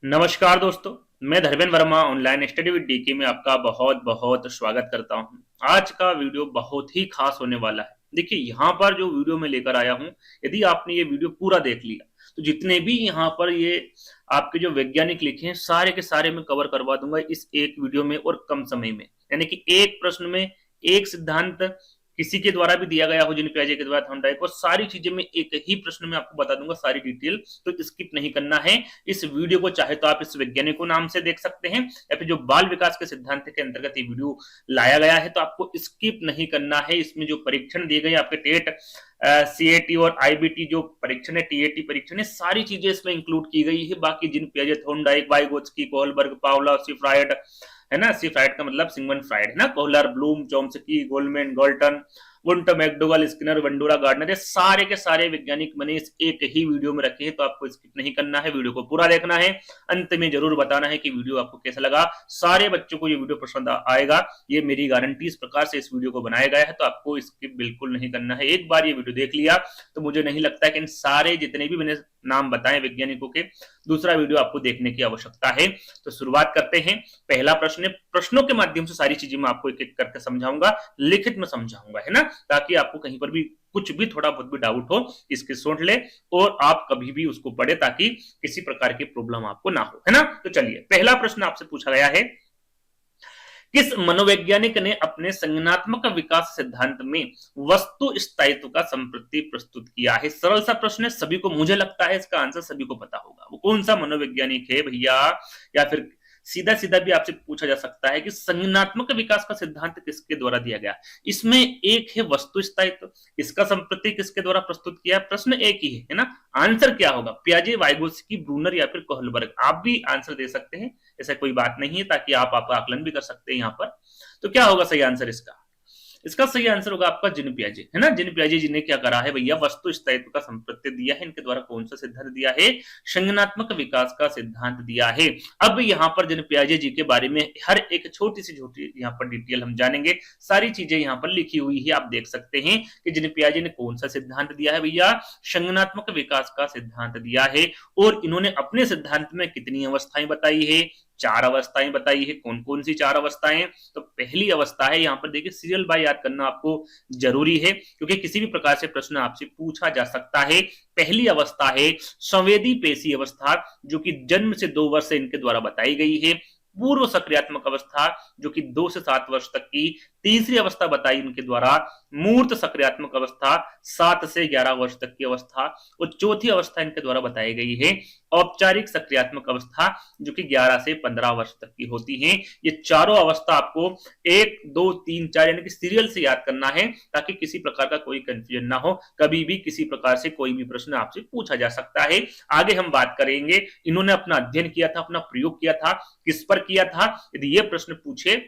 नमस्कार दोस्तों, मैं Dharmendra Verma online study with DK में आपका बहुत बहुत स्वागत करता हूं। आज का वीडियो बहुत ही खास होने वाला है। देखिए यहाँ पर जो वीडियो मैं लेकर आया हूं, यदि आपने ये वीडियो पूरा देख लिया तो जितने भी यहाँ पर ये आपके जो वैज्ञानिक लिखे हैं सारे के सारे मैं कवर करवा दूंगा इस एक वीडियो में और कम समय में। यानी कि एक प्रश्न में एक सिद्धांत किसी के द्वारा भी दिया गया हो, जिन पियाजे के द्वारा थॉर्नडाइक, और सारी चीजें मैं एक ही प्रश्न में आपको बता दूंगा, सारी डिटेल। तो स्किप नहीं करना है इस वीडियो को। चाहे तो आप इस वैज्ञानिकों नाम से देख सकते हैं या फिर जो बाल विकास के सिद्धांत के अंतर्गत ये वीडियो लाया गया है, तो आपको स्किप नहीं करना है। इसमें जो परीक्षण दिए गए आपके टेट, सीएटी और आईबीटी जो परीक्षण है, टीएटी परीक्षण है, सारी चीजें इसमें इंक्लूड की गई है। बाकी जिन पियाजे, Thorndike, Vygotsky, Kohlberg, Pavlov, Freud, है ना, सी फ्राइड का मतलब सिगमंड फ्राइड है ना, Kohler, Bloom, Chomsky, Goldman, Galton, Wundt, McDougall, Skinner, Bandura, Gardner, ये सारे के सारे वैज्ञानिक मैंने इस एक ही वीडियो में रखे हैं। तो आपको स्किप नहीं करना है, वीडियो को पूरा देखना है। अंत में जरूर बताना है कि वीडियो आपको कैसा लगा। सारे बच्चों को ये वीडियो पसंद आएगा, ये मेरी गारंटी। इस प्रकार से इस वीडियो को बनाया गया है, तो आपको स्किप बिल्कुल नहीं करना है। एक बार ये वीडियो देख लिया तो मुझे नहीं लगता कि इन सारे जितने भी मैंने नाम बताए वैज्ञानिकों के, दूसरा वीडियो आपको देखने की आवश्यकता है। तो शुरुआत करते हैं। पहला प्रश्न, प्रश्नों के माध्यम से सारी चीजें मैं आपको एक एक करके समझाऊंगा, लिखित में समझाऊंगा, है ना, ताकि आपको कहीं पर भी कुछ भी थोड़ा बहुत भी डाउट हो, इसके सोच ले और आप कभी भी उसको पढ़े, ताकि किसी प्रकार की प्रॉब्लम आपको ना हो, है ना। तो चलिए, पहला प्रश्न आपसे पूछा गया है, किस मनोवैज्ञानिक ने अपने संज्ञानात्मक विकास सिद्धांत में वस्तु स्थायित्व का संप्रति प्रस्तुत किया है? सरल सा प्रश्न है, सभी को, मुझे लगता है इसका आंसर सभी को पता होगा। वो कौन सा मनोवैज्ञानिक है भैया? या फिर सीधा सीधा भी आपसे पूछा जा सकता है कि संज्ञानात्मक विकास का सिद्धांत किसके द्वारा दिया गया? इसमें एक है वस्तु स्थायित्व, इसका संप्रति किसके द्वारा प्रस्तुत किया? प्रश्न एक ही है ना। आंसर क्या होगा? पियाजे, वाइगोत्स्की, ब्रूनर या फिर कोहलबर्ग। आप भी आंसर दे सकते हैं, ऐसा कोई बात नहीं है, ताकि आप आपका आकलन भी कर सकते हैं यहाँ पर। तो क्या होगा सही आंसर इसका? इसका सही आंसर होगा आपका जिन पियाजे, है ना। जिन पियाजे जी ने क्या करा है भैया? वस्तु स्थायित्व का संप्रत्यय दिया है। इनके द्वारा कौन सा सिद्धांत दिया है? संज्ञानात्मक विकास का सिद्धांत दिया है। अब यहाँ पर जिन पियाजे जी के बारे में हर एक छोटी सी छोटी यहाँ पर डिटेल हम जानेंगे। सारी चीजें यहाँ पर लिखी हुई है, आप देख सकते हैं कि जिन पियाजे ने कौन सा सिद्धांत दिया है भैया? संज्ञानात्मक विकास का सिद्धांत दिया है। और इन्होंने अपने सिद्धांत में कितनी अवस्थाएं बताई है? चार अवस्थाएं बताई है। कौन कौन सी चार अवस्थाएं? तो पहली अवस्था है, यहां पर देखिए सीरियल बाय याद करना आपको जरूरी है, क्योंकि किसी भी प्रकार से प्रश्न आपसे पूछा जा सकता है। पहली अवस्था है संवेदी पेशी अवस्था, जो कि जन्म से 2 वर्ष से इनके द्वारा बताई गई है। पूर्व सक्रियात्मक अवस्था, जो कि 2 से 7 वर्ष तक की। तीसरी अवस्था बताई इनके द्वारा मूर्त सक्रियात्मक अवस्था, 7 से 11 वर्ष तक की अवस्था। और चौथी अवस्था इनके द्वारा बताई गई है औपचारिक सक्रियात्मक अवस्था, जो कि 11 से 15 वर्ष तक की होती है। ये चारों अवस्था आपको 1, 2, 3, 4 यानी कि सीरियल से याद करना है, ताकि किसी प्रकार का कोई कंफ्यूजन ना हो। कभी भी किसी प्रकार से कोई भी प्रश्न आपसे पूछा जा सकता है। आगे हम बात करेंगे, इन्होंने अपना अध्ययन किया था, अपना प्रयोग किया था, किस पर किया था? यदि ये प्रश्न पूछे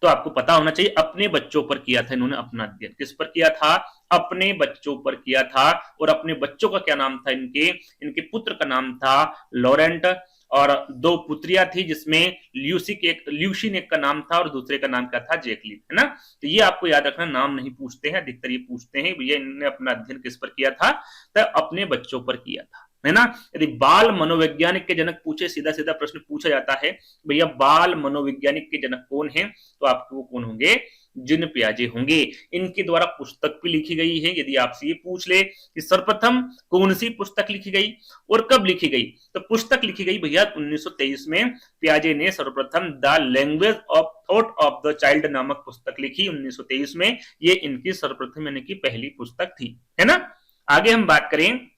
तो आपको पता होना चाहिए, अपने बच्चों पर किया था इन्होंने अपना अध्ययन। किस पर किया था? अपने बच्चों पर किया था। और अपने बच्चों का क्या नाम था? इनके इनके पुत्र का नाम था लॉरेंट, और 2 पुत्रियां थी, जिसमें ल्यूसिन एक का नाम था और दूसरे का नाम क्या था? जैकलिन, है ना। तो ये आपको याद रखना, नाम नहीं पूछते हैं अधिकतर, ये पूछते हैं भैया इन्होंने अपना अध्ययन किस पर किया था? तो अपने बच्चों पर किया था, है ना। यदि बाल मनोवैज्ञानिक के जनक पूछे, सीधा सीधा प्रश्न पूछा जाता है, भैया बाल मनोवैज्ञानिक के जनक कौन है? तो आपको वो कौन होंगे? जिन पियाजे होंगे। इनके द्वारा पुस्तक भी लिखी गई है। यदि आपसे ये पूछ ले कि सर्वप्रथम कौन सी पुस्तक लिखी गई और कब लिखी गई, तो पुस्तक लिखी गई भैया 1923 में। पियाजे ने सर्वप्रथम the language of thought of the child नामक पुस्तक लिखी 1923 में। ये इनकी सर्वप्रथम यानी कि पहली पुस्तक थी, है ना। आगे हम बात करें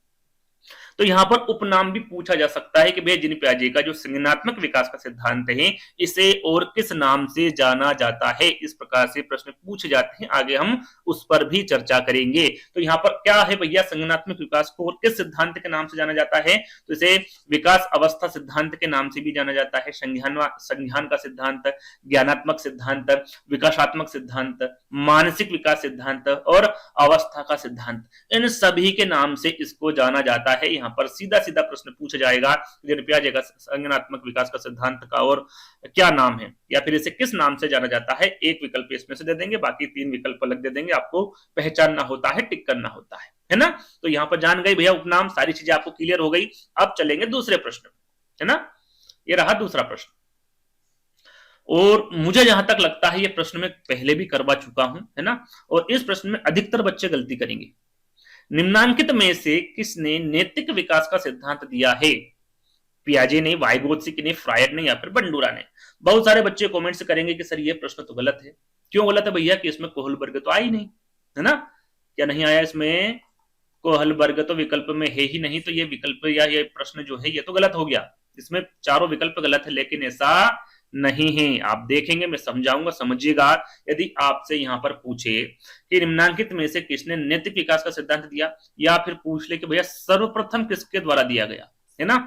तो यहां पर उपनाम भी पूछा जा सकता है कि भैया जिन पियाजे का जो संज्ञानात्मक विकास का सिद्धांत है, इसे और किस नाम से जाना जाता है? इस प्रकार से प्रश्न पूछे जाते हैं। आगे हम उस पर भी चर्चा करेंगे। तो यहाँ पर क्या है भैया? संज्ञानात्मक विकास को और किस सिद्धांत के नाम से जाना जाता है? तो इसे विकास अवस्था सिद्धांत के नाम से भी जाना जाता है। संज्ञान का सिद्धांत, ज्ञानात्मक सिद्धांत, विकासात्मक सिद्धांत, मानसिक विकास सिद्धांत और अवस्था का सिद्धांत, इन सभी के नाम से इसको जाना जाता है। यहाँ पर सीधा सीधा प्रश्न पूछा जाएगा, पियाजे का संज्ञानात्मक विकास का सिद्धांत का और क्या नाम है, या फिर इसे किस नाम से जाना जाता है? एक विकल्प इसमें से दे देंगे, बाकी 3 विकल्प अलग दे देंगे। आपको पहचानना होता है, टिक करना होता है ना। तो यहाँ पर जान गई भैया उपनाम, सारी चीजें आपको क्लियर हो गई। अब चलेंगे दूसरे प्रश्न। है ना। ये रहा दूसरा प्रश्न, और मुझे जहां तक लगता है ये प्रश्न मैं पहले भी करवा चुका हूं, है ना, और इस प्रश्न में अधिकतर बच्चे गलती करेंगे। निम्नांकित में से किसने नैतिक विकास का सिद्धांत दिया है? पियाजे ने, वाइगोत्स्की ने, फ्रायर ने, या फिर बंडूरा ने। बहुत सारे बच्चे कमेंट्स करेंगे कि सर ये प्रश्न तो गलत है। क्यों गलत है भैया? कि इसमें कोहलबर्ग तो आई नहीं, है ना। क्या नहीं आया इसमें? कोहलबर्ग तो विकल्प में है ही नहीं, तो ये विकल्प या ये प्रश्न जो है ये तो गलत हो गया। इसमें चारों विकल्प गलत है, लेकिन ऐसा नहीं है। आप देखेंगे, मैं समझाऊंगा, समझिएगा। यदि आपसे यहां पर पूछे कि निम्नांकित में से किसने नैतिक विकास का सिद्धांत दिया, या फिर पूछ ले कि भैया सर्वप्रथम किसके द्वारा दिया गया, है ना,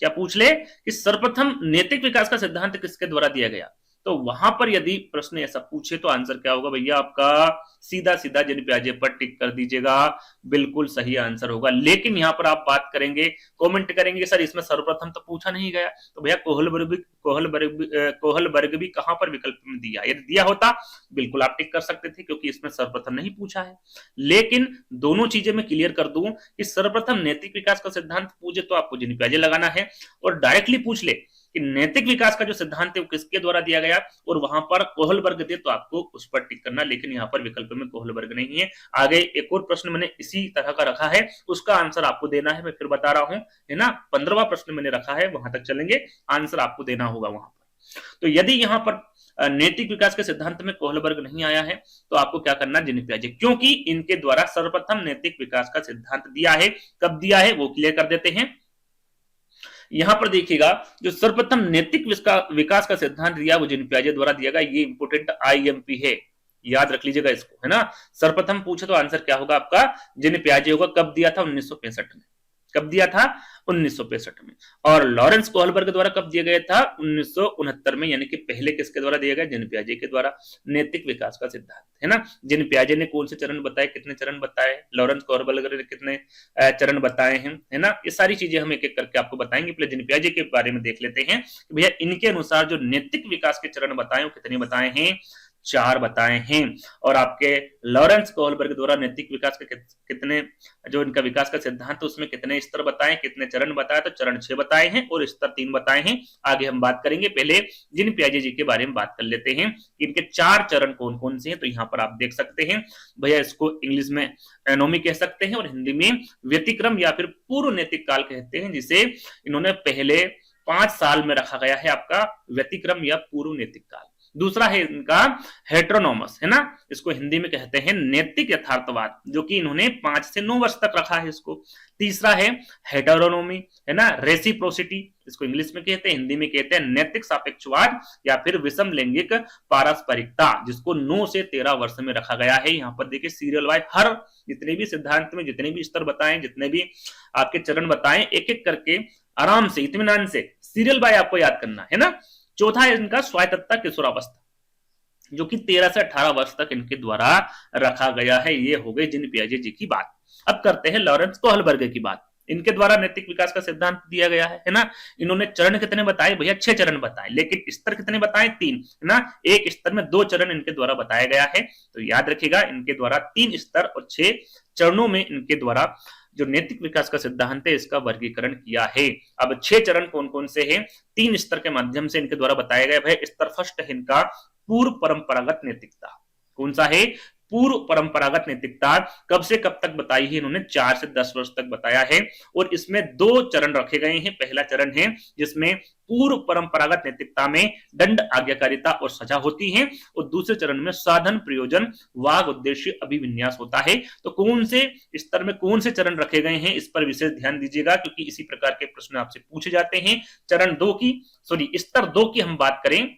क्या पूछ ले कि सर्वप्रथम नैतिक विकास का सिद्धांत किसके द्वारा दिया गया, तो वहां पर यदि प्रश्न ऐसा पूछे तो आंसर क्या होगा भैया आपका? सीधा सीधा जिन प्याजे पर टिक कर दीजिएगा, बिल्कुल सही आंसर होगा। लेकिन यहां पर आप बात करेंगे, कमेंट करेंगे सर इसमें सर्वप्रथम तो पूछा नहीं गया, तो भैया कोहलबर्ग भी कहां पर विकल्प में दिया? यदि दिया होता बिल्कुल आप टिक कर सकते थे, क्योंकि इसमें सर्वप्रथम नहीं पूछा है। लेकिन दोनों चीजें मैं क्लियर कर दूं कि सर्वप्रथम नैतिक विकास का सिद्धांत पूछे तो आपको जिन प्याजे लगाना है, और डायरेक्टली पूछ ले कि नैतिक विकास का जो सिद्धांत है वो किसके द्वारा दिया गया, और वहां पर कोहलबर्ग दे तो आपको उस पर टिक करना। लेकिन यहाँ पर विकल्प में कोहलबर्ग नहीं है। आगे एक और प्रश्न मैंने इसी तरह का रखा है, उसका आंसर आपको देना है। मैं फिर बता रहा हूं, है ना, 15वां प्रश्न मैंने रखा है, वहां तक चलेंगे, आंसर आपको देना होगा वहां पर। तो यदि यहाँ पर नैतिक विकास के सिद्धांत में कोहलबर्ग नहीं आया है, तो आपको क्या करना, जिन प्याजे, क्योंकि इनके द्वारा सर्वप्रथम नैतिक विकास का सिद्धांत दिया है। कब दिया है वो क्लियर कर देते हैं। यहां पर देखिएगा, जो सर्वप्रथम नैतिक विकास का सिद्धांत दिया वो जिन प्याजे द्वारा दिया गया। ये इंपोर्टेंट आईएमपी है, याद रख लीजिएगा इसको, है ना। सर्वप्रथम पूछे तो आंसर क्या होगा आपका? जिन प्याजे होगा। कब दिया था? 1965 में। कब दिया था? 1965 में। और लॉरेंस कोहलबर्ग द्वारा कब दिया गया था? 1969 में। यानी कि पहले किसके द्वारा दिया गया? जिन प्याजे के द्वारा, नैतिक विकास का सिद्धांत, है ना। जिन प्याजे ने कौन से चरण बताए, कितने चरण बताए, लॉरेंस कोहलबर्ग ने कितने चरण बताए हैं, है ना। ये सारी चीजें हम एक एक करके आपको बताएंगे। पहले जिन प्याजे के बारे में देख लेते हैं कि भैया इनके अनुसार जो नैतिक विकास के चरण बताए वो कितने बताए हैं? 4 बताए हैं। और आपके लॉरेंस कोहलबर्ग द्वारा नैतिक विकास के कितने, जो इनका विकास का सिद्धांत है उसमें कितने स्तर बताए, कितने चरण बताए, तो चरण 6 बताए हैं और स्तर 3 बताए हैं। आगे हम बात करेंगे, पहले जिन प्याजे जी के बारे में बात कर लेते हैं कि इनके 4 चरण कौन कौन से हैं। तो यहाँ पर आप देख सकते हैं भैया, इसको इंग्लिश में एनोमी कह सकते हैं और हिंदी में व्यतिक्रम या फिर पूर्व नैतिक काल कहते हैं, जिसे इन्होंने पहले 5 साल में रखा गया है आपका व्यतिक्रम या पूर्व नैतिक काल। दूसरा है इनका हेट्रोनोमस, है ना, इसको हिंदी में कहते हैं नैतिक यथार्थवाद, जो कि इन्होंने 5 से 9 वर्ष तक रखा है इसको। तीसरा है हेटेरोनोमी, है ना, रेसिप्रोसिटी, इसको इंग्लिश में कहते हैं, हिंदी में कहते हैं नैतिक सापेक्षवाद या फिर विषम लैंगिक पारस्परिकता, जिसको 9 से 13 वर्ष में रखा गया है। यहाँ पर देखिए सीरियल वाइज हर जितने भी सिद्धांत में जितने भी स्तर बताएं, जितने भी आपके चरण बताएं, एक एक करके आराम से इत्मीनान से सीरियल बाय आपको याद करना है ना। चौथा है इनका स्वायत्तता किशोरावस्था, जो कि 13 से 18 वर्ष तक इनके द्वारा रखा गया है। ये हो गई जिन पियाजे जी की बात। अब करते हैं लॉरेंस कोहलबर्ग की बात। इनके द्वारा नैतिक विकास का सिद्धांत दिया गया है ना। इन्होंने चरण कितने बताए भैया? 6 चरण बताए, लेकिन स्तर कितने बताए? 3, है ना। एक स्तर में 2 चरण इनके द्वारा बताया गया है। तो याद रखिएगा, इनके द्वारा 3 स्तर और 6 चरणों में इनके द्वारा जो नैतिक विकास का सिद्धांत है इसका वर्गीकरण किया है। अब 6 चरण कौन कौन से हैं? 3 स्तर के माध्यम से इनके द्वारा बताया गया है। स्तर फर्स्ट है इनका पूर्व परंपरागत नैतिकता। कौन सा है? पूर्व परंपरागत नैतिकता। कब से कब तक बताई है इन्होंने? 4 से 10 वर्ष तक बताया है। और इसमें 2 चरण रखे गए हैं। पहला चरण है जिसमें पूर्व परंपरागत नैतिकता में दंड, आज्ञाकारिता और सजा होती है, और दूसरे चरण में साधन, प्रयोजन, वाग, उद्देश्य, अभिविन्यास होता है। तो कौन से स्तर में कौन से चरण रखे गए हैं इस पर विशेष ध्यान दीजिएगा, क्योंकि इसी प्रकार के प्रश्न आपसे पूछे जाते हैं। स्तर 2 की हम बात करें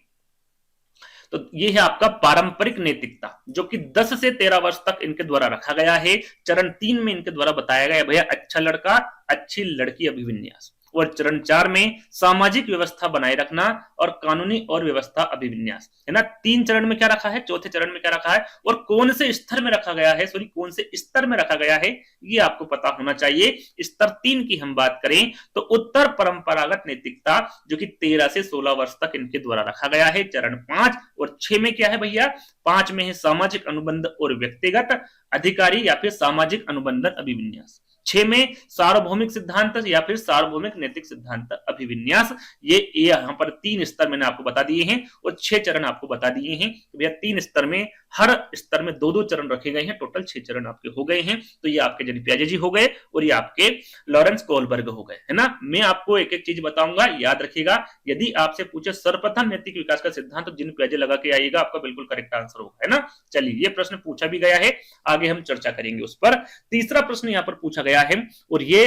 तो ये है आपका पारंपरिक नैतिकता, जो कि 10 से 13 वर्ष तक इनके द्वारा रखा गया है। चरण 3 में इनके द्वारा बताया गया भैया अच्छा लड़का, अच्छी लड़की, अभिविन्यास। और चरण 4 में सामाजिक व्यवस्था बनाए रखना और कानूनी और व्यवस्था अभिविन्यास, है ना। 3 चरण में क्या रखा है, चौथे चरण में क्या रखा है, और कौन से स्तर में रखा गया है, कौन से स्तर में रखा गया है, ये आपको पता होना चाहिए। स्तर 3 की हम बात करें तो उत्तर परंपरागत नैतिकता, जो कि 13 से 16 वर्ष तक इनके द्वारा रखा गया है। चरण 5 और 6 में क्या है भैया? 5 में है सामाजिक अनुबंध और व्यक्तिगत अधिकारी या फिर सामाजिक अनुबंधन अभिविन्यास। 6 में सार्वभौमिक सिद्धांत या फिर सार्वभौमिक नैतिक सिद्धांत अभिविन्यास। ये यहाँ पर 3 स्तर मैंने आपको बता दिए हैं और 6 चरण आपको बता दिए हैं। भैया 3 स्तर में, हर स्तर में 2-2 चरण रखे गए हैं, टोटल 6 चरण आपके हो गए हैं। तो ये आपके जेनी पियाजे जी हो गए और ये आपके लॉरेंस कोहलबर्ग हो गए, है ना। मैं आपको एक एक चीज बताऊंगा, याद रखिएगा। यदि आपसे पूछे सर्वप्रथम नैतिक विकास का सिद्धांत, तो जेनी पियाजे लगा के आइएगा, आपका बिल्कुल करेक्ट आंसर होगा, है ना। चलिए, ये प्रश्न पूछा भी गया है, आगे हम चर्चा करेंगे उस पर। तीसरा प्रश्न यहाँ पर पूछा गया है और ये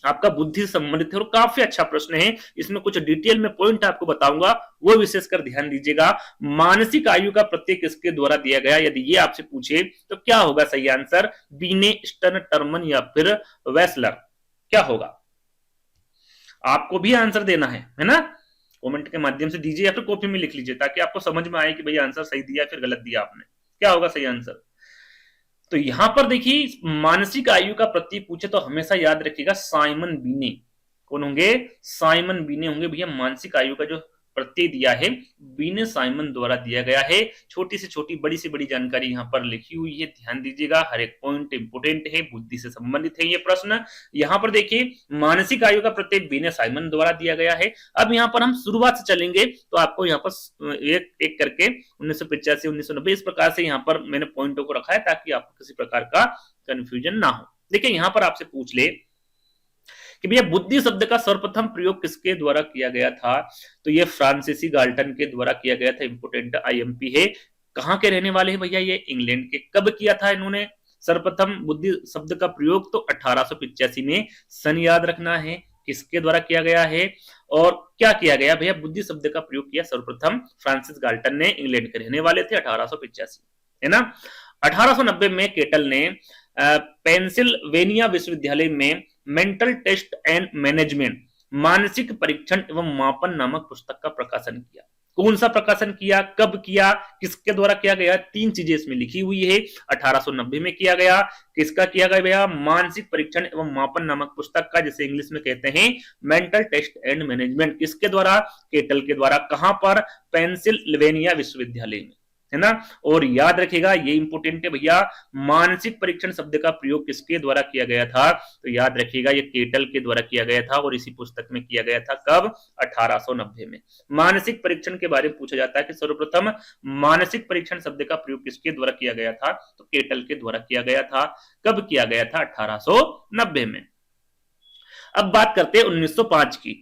आपका बुद्धि से संबंधित है और काफी अच्छा प्रश्न है। इसमें कुछ डिटेल में पॉइंट आपको बताऊंगा, वो विशेषकर ध्यान दीजिएगा। मानसिक आयु का प्रत्यय किसके द्वारा दिया गया, यदि ये आपसे पूछे तो क्या होगा सही आंसर? बीने, स्टर्न, टर्मन या फिर वेसलर, क्या होगा? आपको भी आंसर देना है ना। कमेंट के माध्यम से दीजिए या फिर कॉपी में लिख लीजिए, ताकि आपको समझ में आए कि भाई आंसर सही दिया फिर गलत दिया आपने। क्या होगा सही आंसर? तो यहां पर देखिए, मानसिक आयु का प्रतीक पूछे तो हमेशा याद रखिएगा साइमन बीने। कौन होंगे? साइमन बीने होंगे भैया। मानसिक आयु का जो प्रत्यय दिया है, बीने साइमन द्वारा दिया गया है। छोटी से छोटी, बड़ी से बड़ी जानकारी यहाँ पर लिखी हुई है, ध्यान दीजिएगा। हर एक पॉइंट इंपोर्टेंट है, बुद्धि से संबंधित है ये प्रश्न। यहाँ पर देखिए, मानसिक आयु का प्रत्यय बीने साइमन द्वारा दिया गया है। अब यहाँ पर हम शुरुआत से चलेंगे तो आपको यहाँ पर एक एक करके 1985, 1990 इस प्रकार से यहाँ पर मैंने पॉइंटों को रखा है, ताकि आपको किसी प्रकार का कंफ्यूजन ना हो। देखिए, यहाँ पर आपसे पूछ ले कि भैया बुद्धि शब्द का सर्वप्रथम प्रयोग किसके द्वारा किया गया था, तो ये फ्रांसीसी गाल्टन के द्वारा किया गया था। इंपोर्टेंट आईएमपी है। कहां के रहने वाले हैं भैया? ये इंग्लैंड के। कब किया था इन्होंने सर्वप्रथम बुद्धि शब्द का प्रयोग? तो 1885 में। सन याद रखना है, किसके द्वारा किया गया है और क्या किया गया भैया? बुद्धि शब्द का प्रयोग किया सर्वप्रथम फ्रांसिस गाल्टन ने, इंग्लैंड के रहने वाले थे, 1885, है ना। 1890 में केटल ने पेंसिल्वेनिया विश्वविद्यालय में मेंटल टेस्ट एंड मैनेजमेंट, मानसिक परीक्षण एवं मापन नामक पुस्तक का प्रकाशन किया। कौन सा प्रकाशन किया, कब किया, किसके द्वारा किया गया? 3 चीजें इसमें लिखी हुई है। 1890 में किया गया। किसका किया गया भैया? मानसिक परीक्षण एवं मापन नामक पुस्तक का, जिसे इंग्लिश में कहते हैं मेंटल टेस्ट एंड मैनेजमेंट। किसके द्वारा? केटल के द्वारा। कहां पर? पेंसिल्वेनिया विश्वविद्यालय में, है ना। और याद रखिएगा, ये इंपोर्टेंट है भैया, मानसिक परीक्षण शब्द का प्रयोग किसके द्वारा किया गया था? तो याद रखिएगा, ये केटल के द्वारा किया गया था और इसी पुस्तक में किया गया था। कब? 1890 में। मानसिक परीक्षण के बारे में पूछा जाता है कि सर्वप्रथम मानसिक परीक्षण शब्द का प्रयोग किसके द्वारा किया गया था, तो केटल के द्वारा किया गया था। कब किया गया था? 1890 में। अब बात करते हैं 1905 की।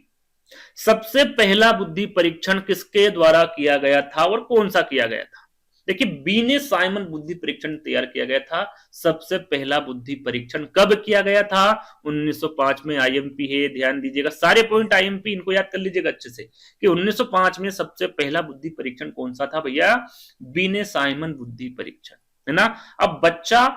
सबसे पहला बुद्धि परीक्षण किसके द्वारा किया गया था और कौन सा किया गया था? देखिए, बीने साइमन बुद्धि परीक्षण तैयार किया गया था। सबसे पहला बुद्धि परीक्षण कब किया गया था? 1905 में। आईएमपी है, ध्यान दीजिएगा। सारे पॉइंट आईएमपी, इनको याद कर लीजिएगा अच्छे से कि 1905 में सबसे पहला बुद्धि परीक्षण कौन सा था भैया? बीने साइमन बुद्धि परीक्षण, है ना। अब बच्चा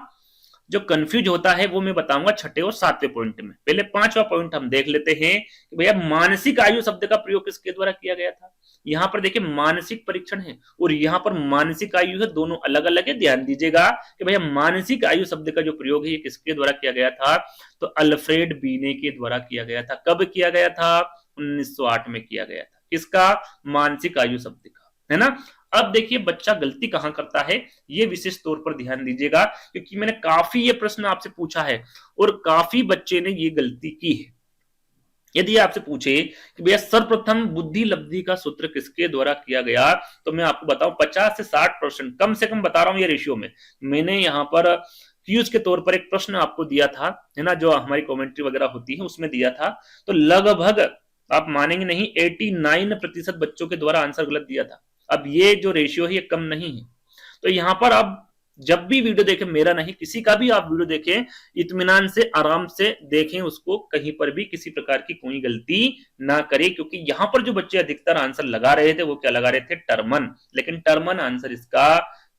जो कंफ्यूज होता है वो मैं बताऊंगा 6ठे और 7वें पॉइंट में। पहले 5वां पॉइंट हम देख लेते हैं कि भैया मानसिक आयु शब्द का प्रयोग किसके द्वारा किया गया था। यहां पर देखिए, मानसिक परीक्षण है और यहां पर मानसिक आयु है, दोनों अलग अलग है। ध्यान दीजिएगा कि भैया मानसिक आयु शब्द का जो प्रयोग है ये किसके द्वारा किया गया था, तो अल्फ्रेड बीने के द्वारा किया गया था। कब किया गया था? 1908 में किया गया था। किसका? मानसिक आयु शब्द का, है ना। अब देखिए, बच्चा गलती कहां करता है, ये विशेष तौर पर ध्यान दीजिएगा, क्योंकि मैंने काफी ये प्रश्न आपसे पूछा है और काफी बच्चे ने ये गलती की है। यदि आपसे पूछे कि भैया सर्वप्रथम बुद्धि लब्धि का सूत्र किसके द्वारा किया गया, तो मैं आपको बताऊं 50 से 60% कम से कम बता रहा हूं ये रेशियो में। मैंने यहां पर क्यूज के तौर पर एक प्रश्न आपको दिया था, है ना, जो हमारी कमेंट्री वगैरह होती है उसमें दिया था। तो लगभग आप मानेंगे नहीं, 89% बच्चों के द्वारा आंसर गलत दिया था। अब ये जो रेशियो है ये कम नहीं है। तो यहां पर अब जब भी वीडियो देखें, मेरा नहीं किसी का भी आप वीडियो देखें, इत्मीनान से आराम से देखें उसको, कहीं पर भी किसी प्रकार की कोई गलती ना करें। क्योंकि यहां पर जो बच्चे अधिकतर आंसर लगा रहे थे वो क्या लगा रहे थे? टर्मन। लेकिन टर्मन आंसर इसका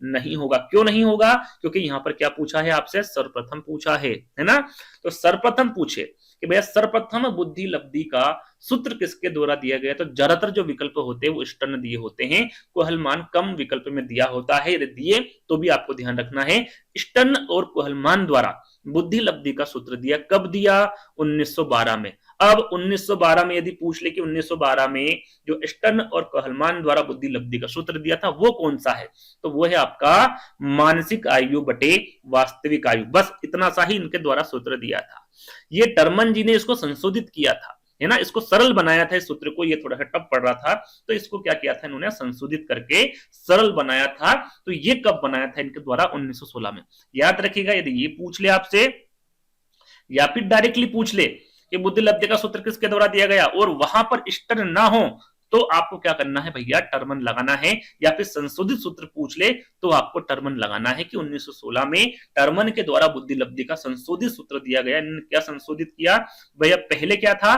नहीं होगा। क्यों नहीं होगा? क्योंकि यहां पर क्या पूछा है आपसे? सर्वप्रथम पूछा है ना। तो सर्वप्रथम पूछे कि भैया सर्वप्रथम बुद्धि लब्धि का सूत्र किसके द्वारा दिया गया, तो ज्यादातर जो विकल्प होते हैं वो स्टर्न दिए होते हैं। कोहलमान कम विकल्प में दिया होता है। यदि दिए तो भी आपको ध्यान रखना है, स्टर्न और कोहलमान द्वारा बुद्धि लब्धि का सूत्र दिया। कब दिया? 1912 में। अब 1912 में यदि पूछ ले कि 1912 में जो स्टर्न और कहलमान द्वारा बुद्धि लब्धि का सूत्र दिया था वो कौन सा है, तो वो है आपका मानसिक आयु बटे वास्तविक आयु। बस इतना सा ही इनके द्वारा सूत्र दिया था। ये टर्मन जी ने इसको संशोधित किया था, है ना, इसको सरल बनाया था। इस सूत्र को, ये थोड़ा सा टफ पड़ रहा था तो इसको क्या किया था इन्होंने, संशोधित करके सरल बनाया था। तो ये कब बनाया था इनके द्वारा, 1916 में। याद रखिएगा, यदि ये पूछ ले आपसे या फिर डायरेक्टली पूछ ले कि बुद्धि लब्धि का सूत्र किसके द्वारा दिया गया और वहां पर स्टर्न ना हो, तो आपको क्या करना है भैया, टर्मन लगाना है। या फिर संशोधित सूत्र पूछ ले तो आपको टर्मन लगाना है कि 1916 में टर्मन के द्वारा बुद्धि लब्धि का संशोधित सूत्र दिया गया। इन्होंने क्या संशोधित किया भैया, पहले क्या था,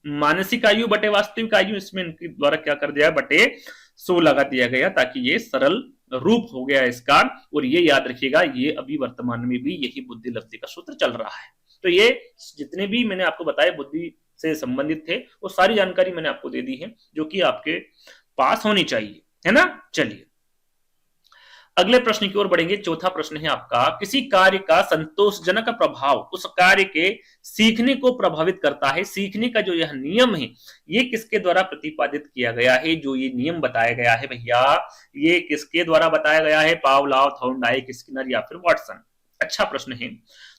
मानसिक आयु बटे वास्तविक आयु, इसमें इनके द्वारा क्या कर दिया, बटे 100 लगा दिया गया, ताकि ये सरल रूप हो गया इसका। और ये याद रखिएगा, ये अभी वर्तमान में भी यही बुद्धि लब्धि का सूत्र चल रहा है। तो ये जितने भी मैंने आपको बताए बुद्धि से संबंधित थे वो सारी जानकारी मैंने आपको दे दी है, जो कि आपके पास होनी चाहिए, है ना। चलिए अगले प्रश्न की ओर बढ़ेंगे। चौथा प्रश्न है आपका, किसी कार्य का संतोषजनक प्रभाव उस कार्य के सीखने को प्रभावित करता है। सीखने का जो यह नियम है ये किसके द्वारा प्रतिपादित किया गया है, जो ये नियम बताया गया है भैया, ये किसके द्वारा बताया गया है, पावलोव, थॉर्नडाइक, स्किनर या फिर वाटसन। अच्छा प्रश्न है।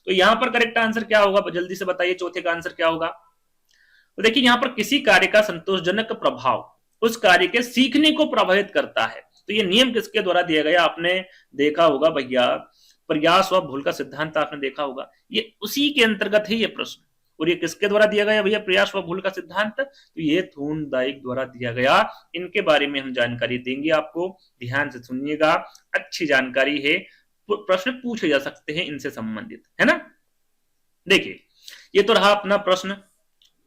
तो यहां पर करेक्ट आंसर क्या होगा, जल्दी से बताइए, चौथे का आंसर क्या होगा। तो देखिए यहां पर किसी कार्य का संतोषजनक प्रभाव उस कार्य के सीखने को प्रभावित करता है। तो ये नियम किसके द्वारा दिया गया, आपने देखा होगा भैया, प्रयास व भूल का सिद्धांत आपने देखा होगा, ये उसी के अंतर्गत है ये प्रश्न। और ये किसके द्वारा दिया गया भैया, प्रयास व भूल का सिद्धांत, तो ये थॉर्नडाइक द्वारा दिया गया। इनके बारे में हम जानकारी देंगे आपको, ध्यान से सुनिएगा, अच्छी जानकारी है, प्रश्न पूछे जा सकते हैं इनसे संबंधित, है ना। देखिए ये तो रहा अपना प्रश्न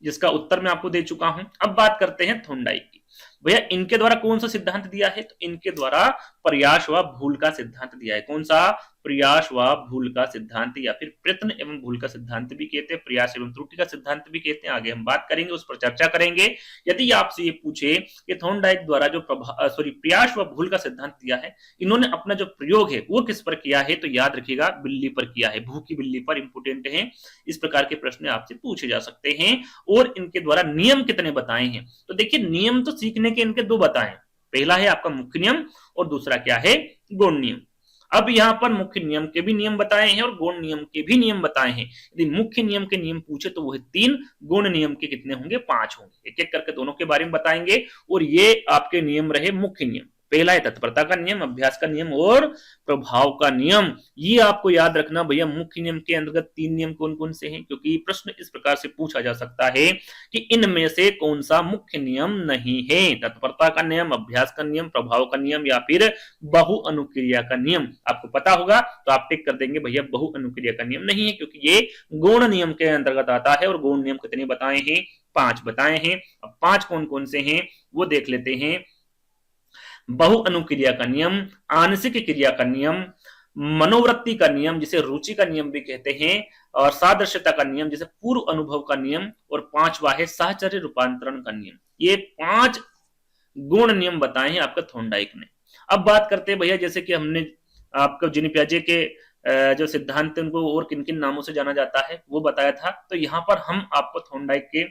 जिसका उत्तर मैं आपको दे चुका हूं। अब बात करते हैं थॉर्नडाइक की। भैया इनके द्वारा कौन सा सिद्धांत दिया है, तो इनके द्वारा प्रयास व भूल का सिद्धांत दिया है। कौन सा, प्रयास व भूल का सिद्धांत, या फिर प्रयत्न एवं भूल का सिद्धांत भी कहते हैं, प्रयास एवं त्रुटि का सिद्धांत भी कहते हैं। आगे हम बात करेंगे, उस पर चर्चा करेंगे। यदि आपसे ये पूछे कि थॉर्नडाइक द्वारा जो प्रयास व भूल का सिद्धांत दिया है, इन्होंने अपना जो प्रयोग है वो किस पर किया है, तो याद रखिएगा बिल्ली पर किया है, भूखी बिल्ली पर। इंपोर्टेंट है, इस प्रकार के प्रश्न आपसे पूछे जा सकते हैं। और इनके द्वारा नियम कितने बताए हैं, तो देखिए नियम तो सीखने के इनके दो बताए, पहला है आपका मुख्य नियम और दूसरा क्या है, गौण नियम। अब यहाँ पर मुख्य नियम के भी नियम बताए हैं और गौण नियम के भी नियम बताए हैं। यदि मुख्य नियम के नियम पूछे तो वो है 3, गौण नियम के कितने होंगे, 5 होंगे। एक एक करके दोनों के बारे में बताएंगे। और ये आपके नियम रहे मुख्य नियम, पहला है तत्परता का नियम, अभ्यास का नियम और प्रभाव का नियम। ये आपको याद रखना भैया, मुख्य नियम के अंतर्गत 3 नियम कौन कौन से हैं, क्योंकि प्रश्न इस प्रकार से पूछा जा सकता है कि इनमें से कौन सा मुख्य नियम नहीं है, तत्परता का नियम, अभ्यास का नियम, प्रभाव का नियम या फिर बहु अनुक्रिया का नियम। आपको पता होगा तो आप टिक कर देंगे भैया बहु अनुक्रिया का नियम नहीं है, क्योंकि ये गौण नियम के अंतर्गत आता है। और गौण नियम कितने बताए हैं, 5 बताए हैं। अब 5 कौन कौन से हैं वो देख लेते हैं। बहु अनुक्रिया का नियम, आंशिक क्रिया का नियम, मनोवृत्ति का नियम जिसे रुचि का नियम भी कहते हैं, और सादृश्यता का नियम जिसे पूर्व अनुभव का नियम, और 5वां है साहचर्य रूपांतरण का नियम। ये 5 गुण नियम बताए हैं आपका थॉर्नडाइक ने। अब बात करते हैं भैया, जैसे कि हमने आपको जिन पियाजे के जो सिद्धांत उनको और किन किन नामों से जाना जाता है वो बताया था। तो यहाँ पर हम आपको थॉर्नडाइक के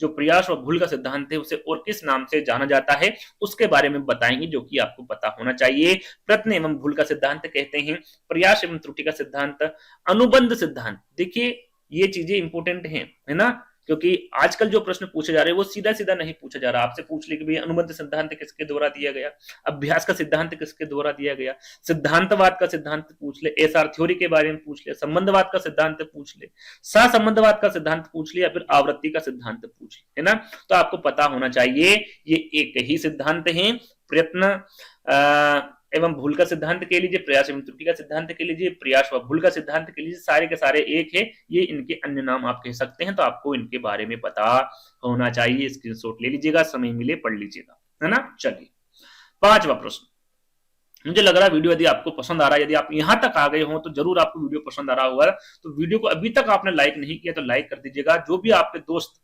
जो प्रयास और भूल का सिद्धांत है उसे और किस नाम से जाना जाता है उसके बारे में बताएंगे, जो कि आपको पता होना चाहिए। प्रयत्न एवं भूल का सिद्धांत कहते हैं, प्रयास एवं त्रुटि का सिद्धांत, अनुबंध सिद्धांत। देखिए ये चीजें इंपोर्टेंट हैं, है ना, क्योंकि आजकल जो प्रश्न पूछे जा रहे हैं वो सीधा सीधा नहीं पूछा जा रहा। आपसे पूछ ले कि भैया अनुबंध सिद्धांत किसके द्वारा दिया गया, अभ्यास का सिद्धांत किसके द्वारा दिया गया, सिद्धांतवाद का सिद्धांत पूछ ले, एसआर थ्योरी के बारे में पूछ ले, संबंधवाद का सिद्धांत पूछ ले, सहसंबंधवाद का सिद्धांत पूछ ले, या फिर आवृत्ति का सिद्धांत पूछ ले, है ना। तो आपको पता होना चाहिए ये एक ही सिद्धांत है। प्रयत्न एवं भूल का सिद्धांत के लीजिए, प्रयास एवं त्रुटि का सिद्धांत के लीजिए, प्रयास व भूल का सिद्धांत के लीजिए, सारे के सारे एक है। ये इनके अन्य नाम आप कह सकते हैं। तो आपको इनके बारे में पता होना चाहिए। स्क्रीनशॉट ले लीजिएगा, समय मिले पढ़ लीजिएगा, है ना। चलिए 5वां प्रश्न। मुझे लग रहा है वीडियो यदि आपको पसंद आ रहा है, यदि आप यहां तक आ गए हो तो जरूर आपको वीडियो पसंद आ रहा होगा। तो वीडियो को अभी तक आपने लाइक नहीं किया तो लाइक कर दीजिएगा। जो भी आपके दोस्त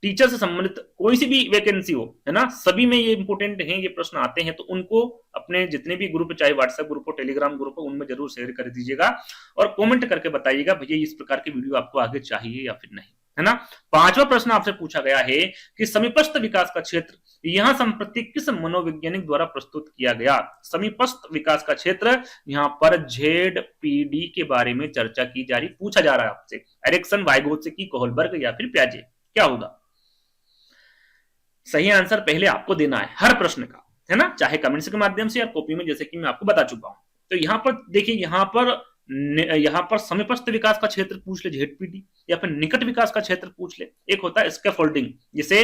टीचर से संबंधित कोई सी भी वैकेंसी हो, है ना, सभी में ये इंपॉर्टेंट हैं, ये प्रश्न आते हैं, तो उनको अपने जितने भी ग्रुप, चाहे व्हाट्सएप ग्रुप हो, टेलीग्राम ग्रुप हो, उनमें जरूर शेयर कर दीजिएगा और कमेंट करके बताइएगा भैया इस प्रकार की वीडियो आपको आगे चाहिए या फिर नहीं, है ना। पांचवा प्रश्न आपसे पूछा गया है कि समीपस्थ विकास का क्षेत्र यहां संप्रति किस मनोवैज्ञानिक द्वारा प्रस्तुत किया गया। समीपस्थ विकास का क्षेत्र, यहां पर ZPD के बारे में चर्चा की जा रही, पूछा जा रहा है आपसे, एरिक्सन, वाइगोत्स्की, कोहलबर्ग या फिर प्याजे, क्या होगा। सही आंसर पहले आपको देना है हर प्रश्न का, है ना, चाहे कमेंट्स के माध्यम से या कॉपी में, जैसे कि मैं आपको बता चुका हूं। तो यहां पर देखिए, यहां पर समीपस्थ विकास का क्षेत्र पूछ ले ZPD, या फिर निकट विकास का क्षेत्र पूछ ले, एक होता है स्कैफोल्डिंग, जिसे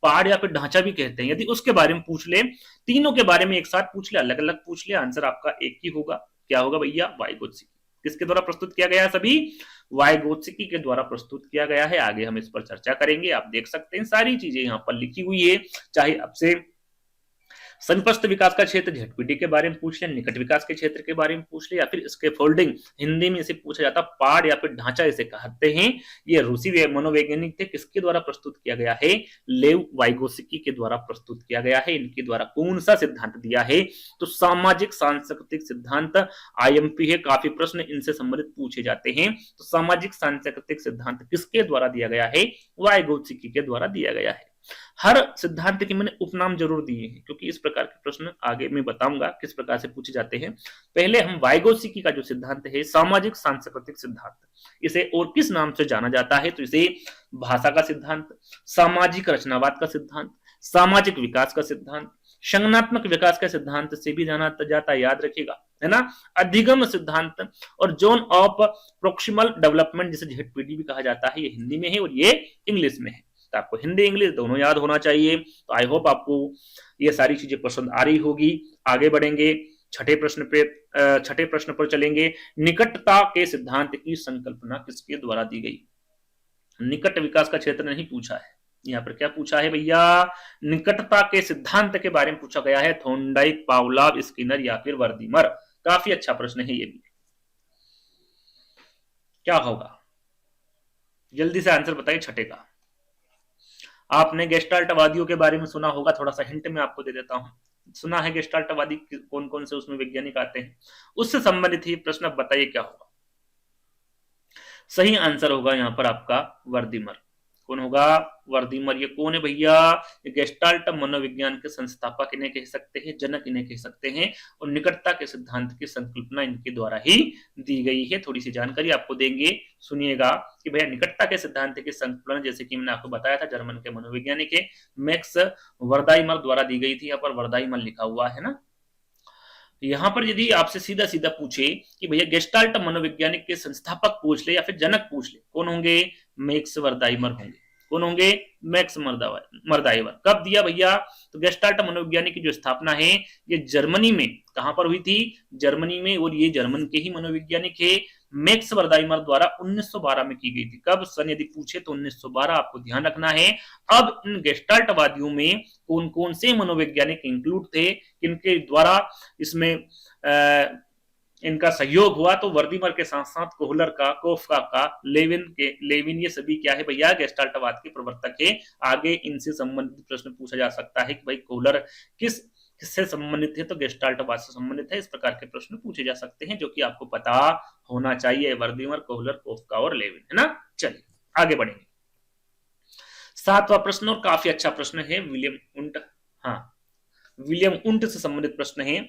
पहाड़ या फिर ढांचा भी कहते हैं, यदि उसके बारे में पूछ ले, तीनों के बारे में एक साथ पूछ ले, अलग अलग पूछ ले, आंसर आपका एक ही होगा, क्या होगा भैया, वाइगोत्स्की। किसके द्वारा प्रस्तुत किया गया है, सभी वाइगोत्स्की के द्वारा प्रस्तुत किया गया है। आगे हम इस पर चर्चा करेंगे, आप देख सकते हैं सारी चीजें यहाँ पर लिखी हुई है, चाहे आपसे समीपस्थ विकास का क्षेत्र ZPD के बारे में पूछ ले, निकट विकास के क्षेत्र के बारे में पूछ ले, या फिर स्कैफोल्डिंग, हिंदी में इसे पूछा जाता पहाड़ या फिर ढांचा इसे कहते हैं, ये रूसी मनोवैज्ञानिक थे, किसके द्वारा प्रस्तुत किया गया है, लेव वाइगोत्स्की के द्वारा प्रस्तुत किया गया है। इनके द्वारा कौन सा सिद्धांत दिया है, तो सामाजिक सांस्कृतिक सिद्धांत, IMP है, काफी प्रश्न इनसे संबंधित पूछे जाते हैं। तो सामाजिक सांस्कृतिक सिद्धांत किसके द्वारा दिया गया है, वाइगोत्स्की के द्वारा दिया गया है। हर सिद्धांत के मैंने उपनाम जरूर दिए हैं, क्योंकि इस प्रकार के प्रश्न आगे मैं बताऊंगा किस प्रकार से पूछे जाते हैं। पहले हम वाइगोत्स्की का जो सिद्धांत है, सामाजिक सांस्कृतिक सिद्धांत, इसे और किस नाम से जाना जाता है, तो इसे भाषा का सिद्धांत, सामाजिक रचनावाद का सिद्धांत, सामाजिक विकास का सिद्धांत, संज्ञानात्मक विकास के सिद्धांत से भी जाना जाता है, याद रखिएगा, है ना, अधिगम सिद्धांत और जोन ऑफ प्रोक्सिमल डेवलपमेंट, जिसे ZPD भी कहा जाता है, ये हिंदी में है और ये इंग्लिश में है। तो आपको हिंदी इंग्लिश दोनों याद होना चाहिए। तो आई होप आपको ये सारी चीजें पसंद आ रही होगी। आगे बढ़ेंगे, छठे प्रश्न पर चलेंगे। निकटता के सिद्धांत की संकल्पना किसके द्वारा दी गई। निकट विकास का क्षेत्र नहीं पूछा है, यहाँ पर क्या पूछा है भैया, निकटता के सिद्धांत के बारे में पूछा गया है, थॉर्नडाइक, पावलोव, स्किनर या फिर वर्दीमर। काफी अच्छा प्रश्न है ये भी, क्या होगा, जल्दी से आंसर बताइए छठे का। आपने गेस्टाल्टवादियों के बारे में सुना होगा, थोड़ा सा हिंट में आपको दे देता हूं। सुना है गेस्टाल्टवादी कौन कौन से उसमें वैज्ञानिक आते हैं, उससे संबंधित ही प्रश्न। अब बताइए क्या होगा। सही आंसर होगा यहाँ पर आपका वर्दीमर। कौन होगा, वर्दीमर। ये कौन है भैया, ये गेस्टाल्ट मनोविज्ञान के संस्थापक इन्हें कह सकते हैं, जनक इन्हें कह सकते हैं, और निकटता के सिद्धांत की संकल्पना इनके द्वारा ही दी गई है। थोड़ी सी जानकारी आपको देंगे, सुनिएगा कि भैया निकटता के सिद्धांत की संकल्पना, जैसे कि मैंने आपको बताया था, जर्मन के मनोवैज्ञानिक है मैक्स वर्दाइमर द्वारा दी गई थी। यहाँ पर वर्दाइमर लिखा हुआ है ना। यहाँ पर यदि आपसे सीधा सीधा पूछे कि भैया गेस्टाल्ट मनोवैज्ञानिक के संस्थापक पूछ ले या फिर जनक पूछ ले, कौन होंगे, मैक्स वर्दाइमर होंगे। कौन होंगे, मैक्स मर्दाइवर। कब दिया भैया, तो गेस्टाल्ट मनोविज्ञानी की जो स्थापना है ये जर्मनी में, कहां पर हुई थी, जर्मनी में, और ये जर्मन के ही मनोवैज्ञानिक है मैक्स वर्दाइमर द्वारा 1912 में की गई थी। कब, सन यदि पूछे तो 1912, आपको ध्यान रखना है। अब इन गेस्टाल्टवादियों में कौन कौन से मनोवैज्ञानिक इंक्लूड थे, किनके द्वारा इसमें इनका सहयोग हुआ, तो वर्दीमर के साथ साथ कोहलर का, कोफका का, लेविन, ये सभी क्या है भैया, गेस्टाल्टवाद के प्रवर्तक है। आगे इनसे संबंधित प्रश्न पूछा जा सकता है कि भाई कोहलर किससे संबंधित है, तो गेस्टाल्टवाद से संबंधित है। इस प्रकार के प्रश्न पूछे जा सकते हैं, जो कि आपको पता होना चाहिए। वर्दीमर, कोहलर, कोफका और लेविन, है ना। चलिए आगे बढ़ेंगे। सातवां प्रश्न और काफी अच्छा प्रश्न है, विलियम उंट से संबंधित प्रश्न है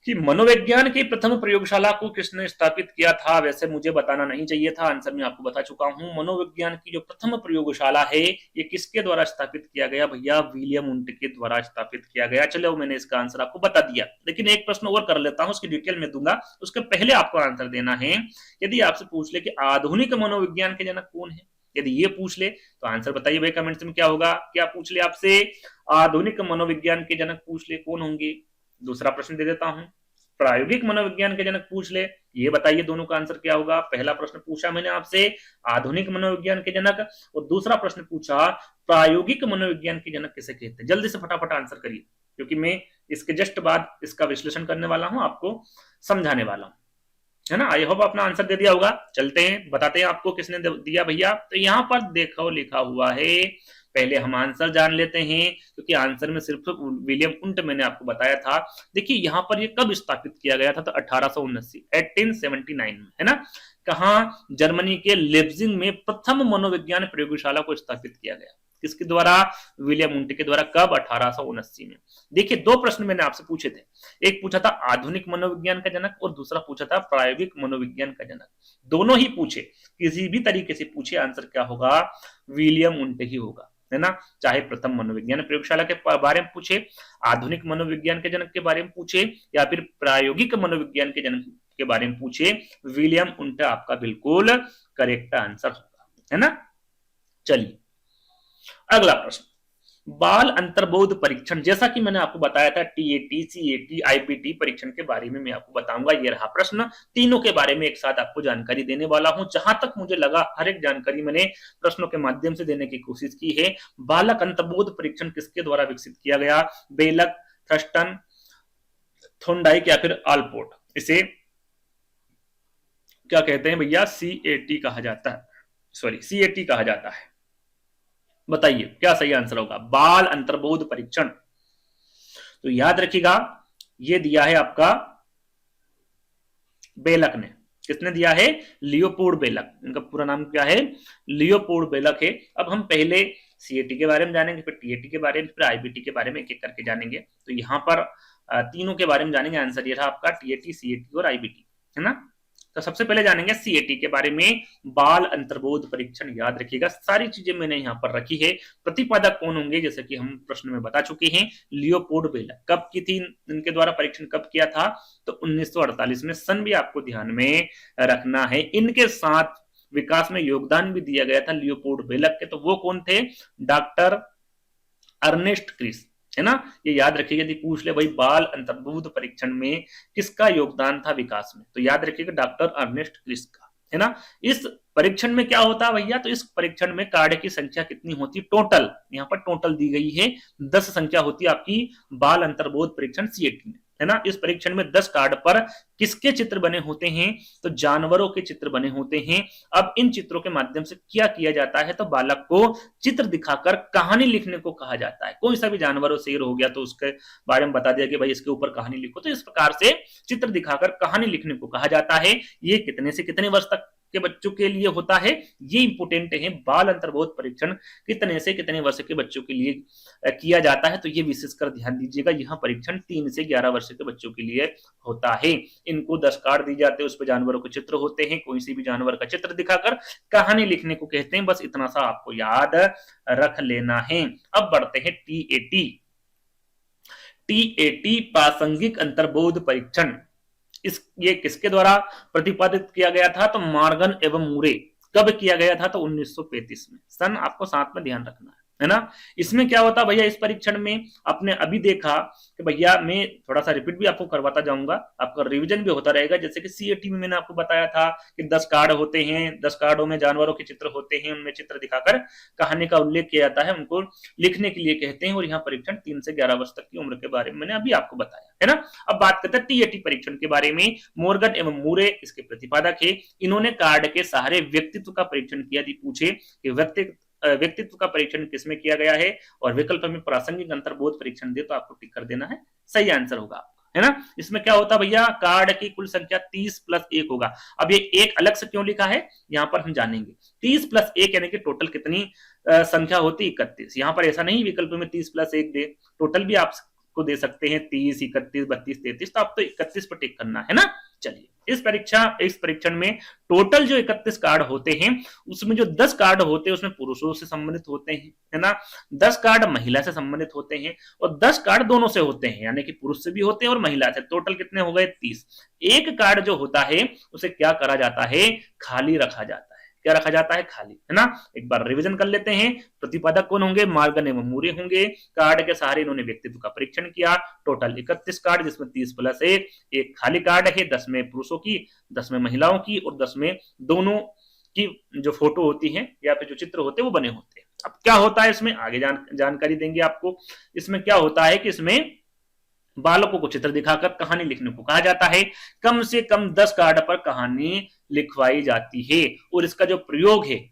कि मनोविज्ञान की प्रथम प्रयोगशाला को किसने स्थापित किया था। वैसे मुझे बताना नहीं चाहिए था, आंसर मैं आपको बता चुका हूं। मनोविज्ञान की जो प्रथम प्रयोगशाला है ये किसके द्वारा स्थापित किया गया भैया, विलियम उंट के द्वारा स्थापित किया गया। चलो मैंने इसका आंसर आपको बता दिया, लेकिन एक प्रश्न और कर लेता हूं, उसकी डिटेल में दूंगा, उसके पहले आपको आंसर देना है। यदि आपसे पूछ ले कि आधुनिक मनोविज्ञान के जनक कौन है, यदि ये पूछ ले तो आंसर बताइए भाई कमेंट्स में। क्या होगा, क्या पूछ ले आपसे, आधुनिक मनोविज्ञान के जनक पूछ ले, कौन होंगे। दूसरा प्रश्न दे देता हूं, प्रायोगिक मनोविज्ञान के जनक पूछ ले, ये बताइए दोनों का आंसर क्या होगा। पहला प्रश्न पूछा मैंने आपसे आधुनिक मनोविज्ञान के जनक, और दूसरा प्रश्न पूछा प्रायोगिक मनोविज्ञान के जनक किसे कहते हैं। जल्दी से फटाफट आंसर करिए, क्योंकि मैं इसके जस्ट बाद इसका विश्लेषण करने वाला हूं, आपको समझाने वाला हूं। है ना। आई होप अपना आंसर दे दिया होगा। चलते हैं, बताते हैं आपको किसने दिया भैया। तो यहाँ पर देखो लिखा हुआ है, पहले हम आंसर जान लेते हैं, क्योंकि आंसर में सिर्फ विलियम उंट मैंने आपको बताया था। देखिए यहाँ पर ये कब स्थापित किया गया था, तो 1879 में, है ना। कहा, जर्मनी के लेप्जिग में प्रथम मनोविज्ञान प्रयोगशाला को स्थापित किया गया। किसके द्वारा, विलियम उंट के द्वारा। कब, 1879 में। देखिए दो प्रश्न मैंने आपसे पूछे थे, एक पूछा था आधुनिक मनोविज्ञान का जनक और दूसरा पूछा था प्रायोगिक मनोविज्ञान का जनक। दोनों ही पूछे, किसी भी तरीके से पूछे, आंसर क्या होगा, विलियम उंट ही होगा, है ना। चाहे प्रथम मनोविज्ञान प्रयोगशाला के बारे में पूछे, आधुनिक मनोविज्ञान के जनक के बारे में पूछे, या फिर प्रायोगिक मनोविज्ञान के जनक के बारे में पूछे, विलियम उंट आपका बिल्कुल करेक्ट आंसर होगा, है ना। चलिए अगला प्रश्न, बाल अंतर्बोध परीक्षण, जैसा कि मैंने आपको बताया था टीएटी, सीएटी, आईबीटी परीक्षण के बारे में मैं आपको बताऊंगा। ये रहा प्रश्न, तीनों के बारे में एक साथ आपको जानकारी देने वाला हूं। जहां तक मुझे लगा हर एक जानकारी मैंने प्रश्नों के माध्यम से देने की कोशिश की है। बालक अंतर्बोध परीक्षण किसके द्वारा विकसित किया गया, बेलक, थर्स्टन, थोंडाइक या फिर आलपोर्ट। इसे क्या कहते हैं भैया, सीएटी कहा जाता है, सॉरी सीएटी कहा जाता है। बताइए क्या सही आंसर होगा, बाल अंतर्बोध परीक्षण। तो याद रखिएगा, ये दिया है आपका बेलक ने। किसने दिया है, लियोपोल्ड बेलक। इनका पूरा नाम क्या है, लियोपोल्ड बेलक है। अब हम पहले सीएटी के बारे में जानेंगे, फिर टीएटी के बारे में, फिर आईबीटी के बारे में एक एक करके जानेंगे। तो यहाँ पर तीनों के बारे में जानेंगे। आंसर ये रहा आपका टीएटी, सीएटी और आईबीटी, है ना। तो सबसे पहले जानेंगे सीएटी के बारे में, बाल अंतर्बोध परीक्षण। याद रखिएगा सारी चीजें मैंने यहाँ पर रखी है। प्रतिपादक कौन होंगे, जैसे कि हम प्रश्न में बता चुके हैं, लियोपोल्ड बेलक। कब की थी इनके द्वारा परीक्षण, कब किया था, तो 1948 में। सन भी आपको ध्यान में रखना है। इनके साथ विकास में योगदान भी दिया गया था लियोपोल्ड बेलक के। तो वो कौन थे, डॉक्टर अर्नेस्ट क्रिस, है ना। ये याद रखिएगा, यदि पूछ ले भाई बाल अंतर्बोध परीक्षण में किसका योगदान था विकास में, तो याद रखिएगा डॉक्टर अर्नेस्ट क्रिस का, है ना। इस परीक्षण में क्या होता है भैया, तो इस परीक्षण में कार्ड की संख्या कितनी होती है, टोटल, यहाँ पर टोटल दी गई है 10 संख्या होती है आपकी बाल अंतर्बोध परीक्षण सीएटी में, है ना। इस परीक्षण में 10 कार्ड पर किसके चित्र बने होते हैं, तो जानवरों के चित्र बने होते हैं। अब इन चित्रों के माध्यम से क्या किया जाता है, तो बालक को चित्र दिखाकर कहानी लिखने को कहा जाता है। कोई सा भी जानवर हो, शेर हो गया, तो उसके बारे में बता दिया कि भाई इसके ऊपर कहानी लिखो। तो इस प्रकार से चित्र दिखाकर कहानी लिखने को कहा जाता है। ये कितने से कितने वर्ष तक के बच्चों के लिए होता है, ये इंपोर्टेंट है। बाल अंतर्बोध परीक्षण कितने से कितने वर्ष के बच्चों के लिए किया जाता है, तो ये विशेषकर ध्यान दीजिएगा। यहाँ परीक्षण 3 से 11 वर्ष के बच्चों के लिए होता है। इनको 10 कार्ड दिए जाते हैं, उस पर जानवरों के चित्र होते हैं। कोई सी भी जानवर का चित्र दिखाकर कहानी लिखने को कहते हैं। बस इतना सा आपको याद रख लेना है। अब बढ़ते हैं टीएटी। टीएटी प्रासंगिक अंतर्बोध परीक्षण, ये किसके द्वारा प्रतिपादित किया गया था, तो मॉर्गन एवं मूरे। कब किया गया था, तो 1935 में। सन आपको साथ में ध्यान रखना है ना। इसमें क्या होता भैया, इस परीक्षण में आपने अभी देखा कि भैया, मैं थोड़ा सा रिपीट भी आपको करवाता जाऊंगा, आपका रिवीजन भी होता रहेगा। जैसे कि सीएटी में मैंने आपको बताया था कि 10 कार्ड होते हैं, 10 कार्डों में जानवरों के चित्र होते हैं, उनमें चित्र दिखाकर कहानी का उल्लेख किया जाता है, उनको लिखने के लिए कहते हैं। और यहाँ परीक्षण 3 से 11 वर्ष तक की उम्र के बारे में मैंने अभी आपको बताया, है ना। अब बात करते हैं टीएटी परीक्षण के बारे में। मॉर्गन एवं मूरे इसके प्रतिपादक है। इन्होंने कार्ड के सहारे व्यक्तित्व का परीक्षण किया। पूछे कि व्यक्तित्व का परीक्षण किसमें किया गया है, और विकल्प में प्रासंगिक अंतर्बोध परीक्षण दे, तो आपको टिक कर देना है, सही आंसर होगा, है ना। इसमें क्या होता भैया, कार्ड की कुल संख्या 30 + 1 होगा। अब ये एक अलग से क्यों लिखा है, यहाँ पर हम जानेंगे। 30 + 1 यानी कि टोटल कितनी संख्या होती, 31। यहाँ पर ऐसा नहीं विकल्प में 30 + 1 दे, टोटल भी आपको दे सकते हैं 30, 31, 32, 33। तो आप तो 31 पर टिक करना है ना। चलिए, इस परीक्षण में टोटल जो 31 कार्ड होते हैं, उसमें जो 10 कार्ड होते हैं उसमें पुरुषों से संबंधित होते हैं, है ना। 10 कार्ड महिला से संबंधित होते हैं, और 10 कार्ड दोनों से होते हैं, यानी कि पुरुष से भी होते हैं और महिला से। टोटल कितने हो गए, 30। एक कार्ड जो होता है उसे क्या करा जाता है, खाली रखा जाता है। क्या रखा जाता है, खाली, है ना। एक बार रिवीजन कर लेते हैं। प्रतिपादक कौन होंगे, मॉर्गन एवं मूरे होंगे। कार्ड के सहारे इन्होंने व्यक्तित्व का परीक्षण किया। टोटल 31 कार्ड, जिसमें 30 + 1, एक खाली कार्ड है। 10 में पुरुषों की, 10 में महिलाओं की, और 10 में दोनों की जो फोटो होती है या फिर जो चित्र होते हैं वो बने होते हैं। अब क्या होता है इसमें, आगे जानकारी देंगे आपको। इसमें क्या होता है कि इसमें बालकों को चित्र दिखाकर कहानी लिखने को कहा जाता है। कम से कम 10 कार्ड पर कहानी लिखवाई जाती है और इसका जो प्रयोग है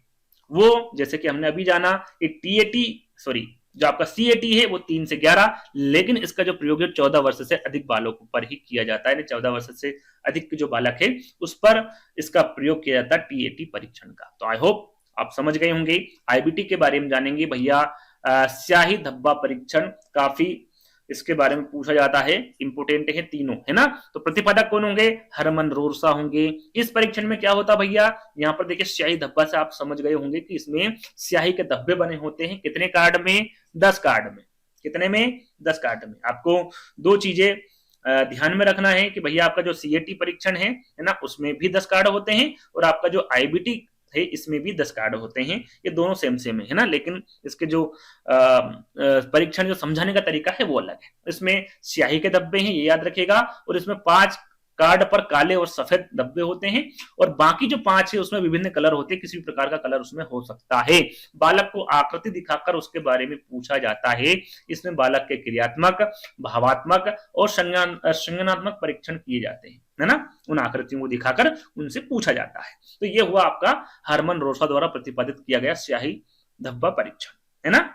वो जैसे कि हमने अभी जाना कि टीएटी सॉरी जो आपका सीएटी है वो 3 से 11, लेकिन इसका जो प्रयोग है 14 वर्ष से अधिक बालकों पर ही किया जाता है। 14 वर्ष से अधिक जो बालक है उस पर इसका प्रयोग किया जाता है टीएटी परीक्षण का। तो आई होप आप समझ गए होंगे। आईबीटी के बारे में जानेंगे भैया। स्याही धब्बा परीक्षण काफी इसके बारे में पूछा जाता है, इंपोर्टेंट है तीनों, है ना। तो प्रतिपादक कौन होंगे? हरमन रोरसा होंगे। इस परीक्षण में क्या होता भैया, यहाँ पर देखिए स्याही धब्बा से आप समझ गए होंगे कि इसमें स्याही के धब्बे बने होते हैं। कितने कार्ड में? 10 कार्ड में। कितने में? 10 कार्ड में। आपको दो चीजें ध्यान में रखना है कि भैया आपका जो सीएटी परीक्षण है ना, उसमें भी 10 कार्ड होते हैं और आपका जो आईबीटी है इसमें भी 10 कार्ड होते हैं। ये दोनों सेम सेम है ना, लेकिन इसके जो परीक्षण जो समझाने का तरीका है वो अलग है। इसमें स्याही के धब्बे हैं, ये याद रखिएगा, और इसमें 5 कार्ड पर काले और सफेद धब्बे होते हैं और बाकी जो 5 है उसमें विभिन्न कलर होते हैं, किसी भी प्रकार का कलर उसमें हो सकता है। बालक को आकृति दिखाकर उसके बारे में पूछा जाता है। इसमें बालक के क्रियात्मक, भावात्मक और संज्ञानात्मक परीक्षण किए जाते हैं, है ना। उन आकृतियों को दिखाकर उनसे पूछा जाता है। तो ये हुआ आपका हरमन रोरसा द्वारा प्रतिपादित किया गया स्याही धब्बा परीक्षण, है ना।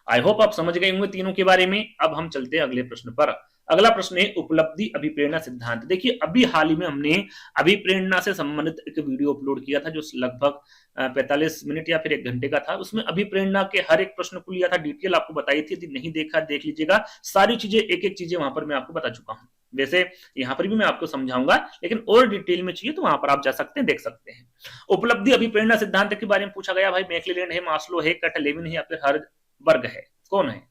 आई होप आप समझ गए होंगे तीनों के बारे में। अब हम चलते हैं अगले प्रश्न पर। अगला प्रश्न है उपलब्धि अभिप्रेरणा सिद्धांत। देखिए अभी हाल ही में हमने अभिप्रेरणा से संबंधित एक वीडियो अपलोड किया था जो लगभग 45 मिनट या फिर 1 घंटे का था। उसमें अभिप्रेरणा के हर एक प्रश्न को लिया था, डिटेल आपको बताई थी। यदि नहीं देखा देख लीजिएगा, सारी चीजें एक एक चीजें वहां पर मैं आपको बता चुका हूँ। वैसे यहाँ पर भी मैं आपको समझाऊंगा, लेकिन और डिटेल में चाहिए तो वहां पर आप जा सकते हैं, देख सकते हैं। उपलब्धि अभिप्रेरणा सिद्धांत के बारे में पूछा गया। भाई मैक्लेलैंड है, मास्लो है, कट-लेविन है या फिर हर्ज़बर्ग है, कौन है?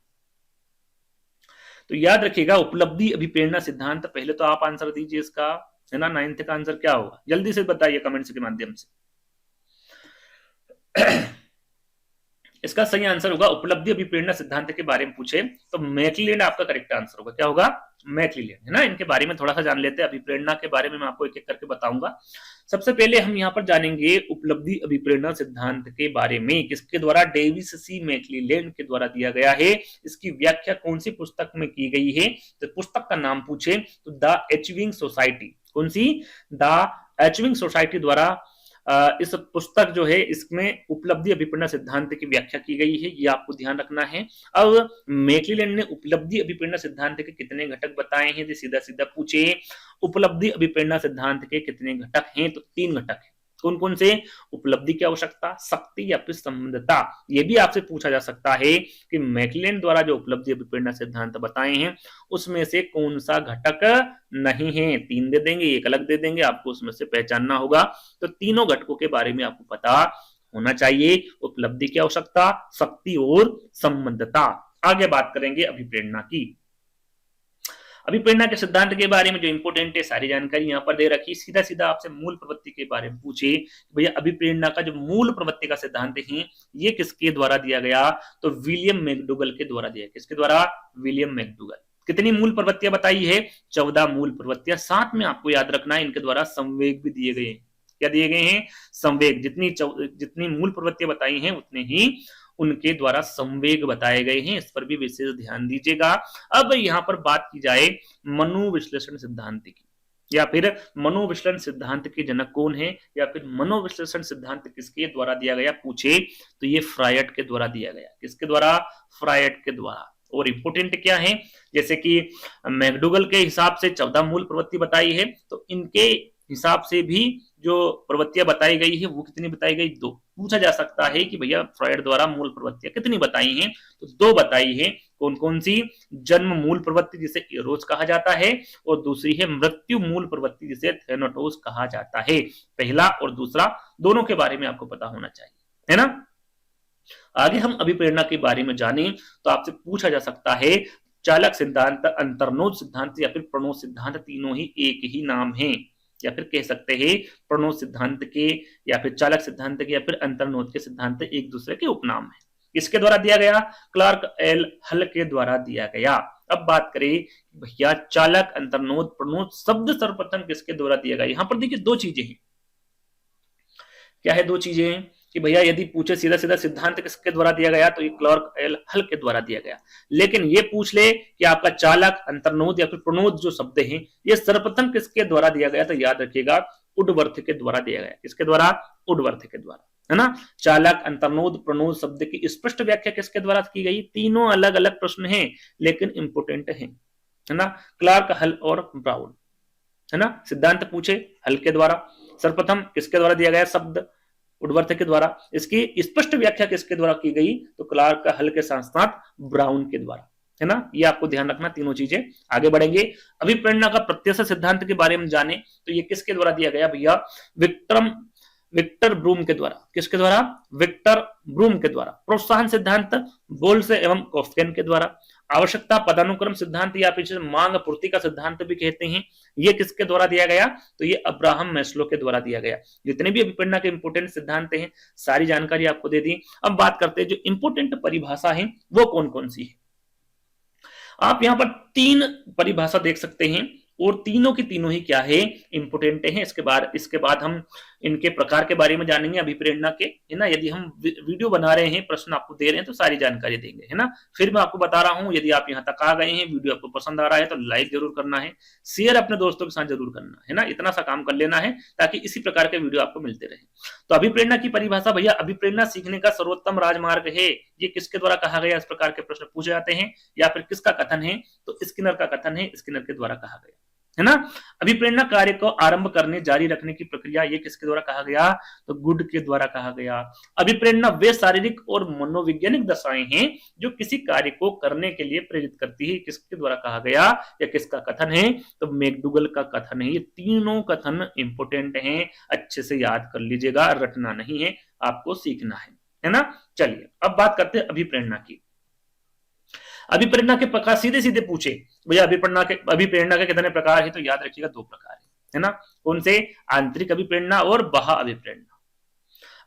तो याद रखिएगा उपलब्धि अभिप्रेरणा सिद्धांत। पहले तो आप आंसर दीजिए इसका, है ना। 9th का आंसर क्या होगा जल्दी से बताइए कमेंट्स के माध्यम से। इसका सही आंसर होगा उपलब्धि अभिप्रेरणा सिद्धांत के बारे में पूछे तो मैक्लेलैंड आपका करेक्ट आंसर होगा। क्या होगा? मैक्लेलैंड, है ना। इनके बारे में थोड़ा सा जान लेते हैं। अभिप्रेरणा के बारे में मैं आपको एक एक करके बताऊंगा। सबसे पहले हम यहाँ पर जानेंगे उपलब्धि अभिप्रेरणा सिद्धांत के बारे में, किसके द्वारा? डेविस सी मैक्लेलैंड के द्वारा दिया गया है। इसकी व्याख्या कौन सी पुस्तक में की गई है? तो पुस्तक का नाम पूछे तो द एचविंग सोसाइटी। कौन सी? द एचविंग सोसाइटी द्वारा इस पुस्तक जो है इसमें उपलब्धि अभिप्रेरणा सिद्धांत की व्याख्या की गई है, ये आपको ध्यान रखना है। अब मैक्लेलैंड ने उपलब्धि अभिप्रेरणा सिद्धांत के कितने घटक बताए हैं? तो सीधा सीधा पूछे उपलब्धि अभिप्रेरणा सिद्धांत के कितने घटक हैं? तो 3 घटक हैं। कौन कौन से? उपलब्धि की आवश्यकता, शक्ति या फिर संबंधता। ये भी आपसे पूछा जा सकता है कि मैक्लेलैंड द्वारा जो उपलब्धि अभिप्रेरणा सिद्धांत बताए हैं उसमें से कौन सा घटक नहीं है। 3 दे देंगे, एक अलग दे देंगे, आपको उसमें से पहचानना होगा। तो तीनों घटकों के बारे में आपको पता होना चाहिए, उपलब्धि की आवश्यकता, शक्ति और संबंधता। आगे बात करेंगे अभिप्रेरणा की। अभिप्रेरणा के सिद्धांत के बारे में जो इंपोर्टेंट है सारी जानकारी यहाँ पर दे रखी। सीधा सीधा आपसे मूल प्रवृत्ति के बारे में पूछे भैया अभिप्रेरणा का जो मूल प्रवृत्ति का सिद्धांत है ये किसके द्वारा दिया गया? तो विलियम मैकडूगल के द्वारा दिया। किसके द्वारा? William McDougall. कितनी मूल प्रवृत्तियां बताई है? 14 मूल प्रवृत्तियां। साथ में आपको याद रखना है इनके द्वारा संवेग भी दिए गए हैं। क्या दिए गए हैं? संवेग। जितनी मूल प्रवृत्तियां बताई हैं उतने ही उनके द्वारा संवेग बताए गए हैं। इस पर भी विशेष ध्यान दीजिएगा। अब यहाँ पर बात की जाए मनोविश्लेषण सिद्धांत की, या फिर मनोविश्लेषण सिद्धांत के जनक कौन है, या फिर मनोविश्लेषण सिद्धांत किसके द्वारा दिया गया पूछे तो ये फ्रायड के द्वारा दिया गया। किसके द्वारा? फ्रायड के द्वारा। और इंपोर्टेंट क्या है, जैसे कि मैकडूगल के हिसाब से 14 मूल प्रवृत्ति बताई है, तो इनके हिसाब से भी जो प्रवृत्तियां बताई गई है वो कितनी बताई गई? 2। पूछा जा सकता है कि भैया फ्रायड द्वारा मूल प्रवृत्तियां कितनी बताई हैं? तो 2 बताई है। कौन कौन सी? जन्म मूल प्रवृत्ति जिसे एरोस कहा जाता है, और दूसरी है मृत्यु मूल प्रवृत्ति जिसे थैनाटोस कहा जाता है। पहला और दूसरा दोनों के बारे में आपको पता होना चाहिए, है ना। आगे हम अभिप्रेरणा के बारे में जाने तो आपसे पूछा जा सकता है चालक सिद्धांत, अंतर्नोद सिद्धांत या फिर प्रणोद सिद्धांत, तीनों ही एक ही नाम है। या फिर कह सकते हैं प्रणोद सिद्धांत के या फिर चालक सिद्धांत के या फिर अंतर्नोद के सिद्धांत एक दूसरे के उपनाम है। किसके द्वारा दिया गया? क्लार्क एल हल के द्वारा दिया गया। अब बात करें भैया चालक, अंतर्नोद, प्रणोद शब्द सर्वप्रथम किसके द्वारा दिया गया? यहां पर देखिए 2 चीजें हैं। क्या है 2 चीजें? कि भैया यदि पूछे सीधा सीधा सिद्धांत किसके द्वारा दिया गया तो ये क्लार्क हल के द्वारा दिया गया। लेकिन ये पूछ ले कि आपका चालक, अंतर्नोद या फिर प्रणोद जो शब्द हैं ये सर्वप्रथम किसके द्वारा दिया गया, तो याद रखिएगा वुडवर्थ के द्वारा दिया गया। किसके द्वारा? वुडवर्थ के द्वारा, है ना। चालक, अंतर्नोद, प्रणोद शब्द की स्पष्ट व्याख्या किसके द्वारा की गई? तीनों अलग अलग प्रश्न हैं लेकिन इंपोर्टेंट है ना। क्लार्क, हल और ब्राउन, है ना। सिद्धांत पूछे हल के द्वारा, सर्वप्रथम किसके द्वारा दिया गया शब्द? वुडवर्थ के द्वारा। इसकी स्पष्ट व्याख्या किसके द्वारा की गई? तो क्लार्क, हल के साथ साथ ब्राउन के द्वारा, है ना। ये आपको ध्यान रखना, तीनों चीजें। आगे बढ़ेंगे, अभिप्रेरणा का प्रत्यक्ष सिद्धांत के बारे में जाने तो ये किसके द्वारा दिया गया भैया? विक्टर ब्रूम के द्वारा। किसके द्वारा? विक्टर ब्रूम के द्वारा। प्रोत्साहन सिद्धांत बोल्स एवं कॉफ्केन के द्वारा। आवश्यकता पदानुक्रम सिद्धांत या फिर मांग पूर्ति का सिद्धांत भी कहते हैं, ये किसके द्वारा दिया गया? तो ये अब्राहम मैस्लो के द्वारा दिया गया। जितने भी अभिप्रेरणा के इंपोर्टेंट सिद्धांत हैं सारी जानकारी आपको दे दी। अब बात करते हैं जो इंपोर्टेंट परिभाषा है वो कौन कौन सी है। आप यहां पर 3 परिभाषा देख सकते हैं और तीनों की तीनों ही क्या है? इंपोर्टेंट है। इसके बाद हम इनके प्रकार के बारे में जानेंगे अभिप्रेरणा के, है ना। यदि हम वीडियो बना रहे हैं, प्रश्न आपको दे रहे हैं तो सारी जानकारी देंगे, है ना। फिर मैं आपको बता रहा हूं, यदि आप यहां तक आ गए हैं, वीडियो आपको पसंद आ रहा है तो लाइक जरूर करना है, शेयर अपने दोस्तों के साथ जरूर करना है ना। इतना सा काम कर लेना है ताकि इसी प्रकार के वीडियो आपको मिलते रहे। तो अभिप्रेरणा की परिभाषा भैया, अभिप्रेरणा सीखने का सर्वोत्तम राजमार्ग है। ये किसके द्वारा कहा गया? इस प्रकार के प्रश्न पूछे जाते हैं। या फिर किसका कथन है? तो स्किनर का कथन है, स्किनर के द्वारा कहा गया, है ना। अभिप्रेरणा कार्य को आरंभ करने, जारी रखने की प्रक्रिया, ये किसके द्वारा कहा गया? तो गुड के द्वारा कहा गया। अभिप्रेरणा वे शारीरिक और मनोवैज्ञानिक दशाएं हैं जो किसी कार्य को करने के लिए प्रेरित करती है, किसके द्वारा कहा गया या किसका कथन है? तो मैकडूगल का कथन है। ये तीनों कथन इंपोर्टेंट हैं, अच्छे से याद कर लीजिएगा, रटना नहीं है, आपको सीखना है ना। चलिए अब बात करते हैं अभिप्रेरणा की। अभिप्रेरणा के प्रकार सीधे सीधे पूछे भैया, अभिप्रेरणा के कितने प्रकार है? तो याद रखिएगा 2 प्रकार है ना। कौन से? आंतरिक अभिप्रेरणा और बाह्य अभिप्रेरणा।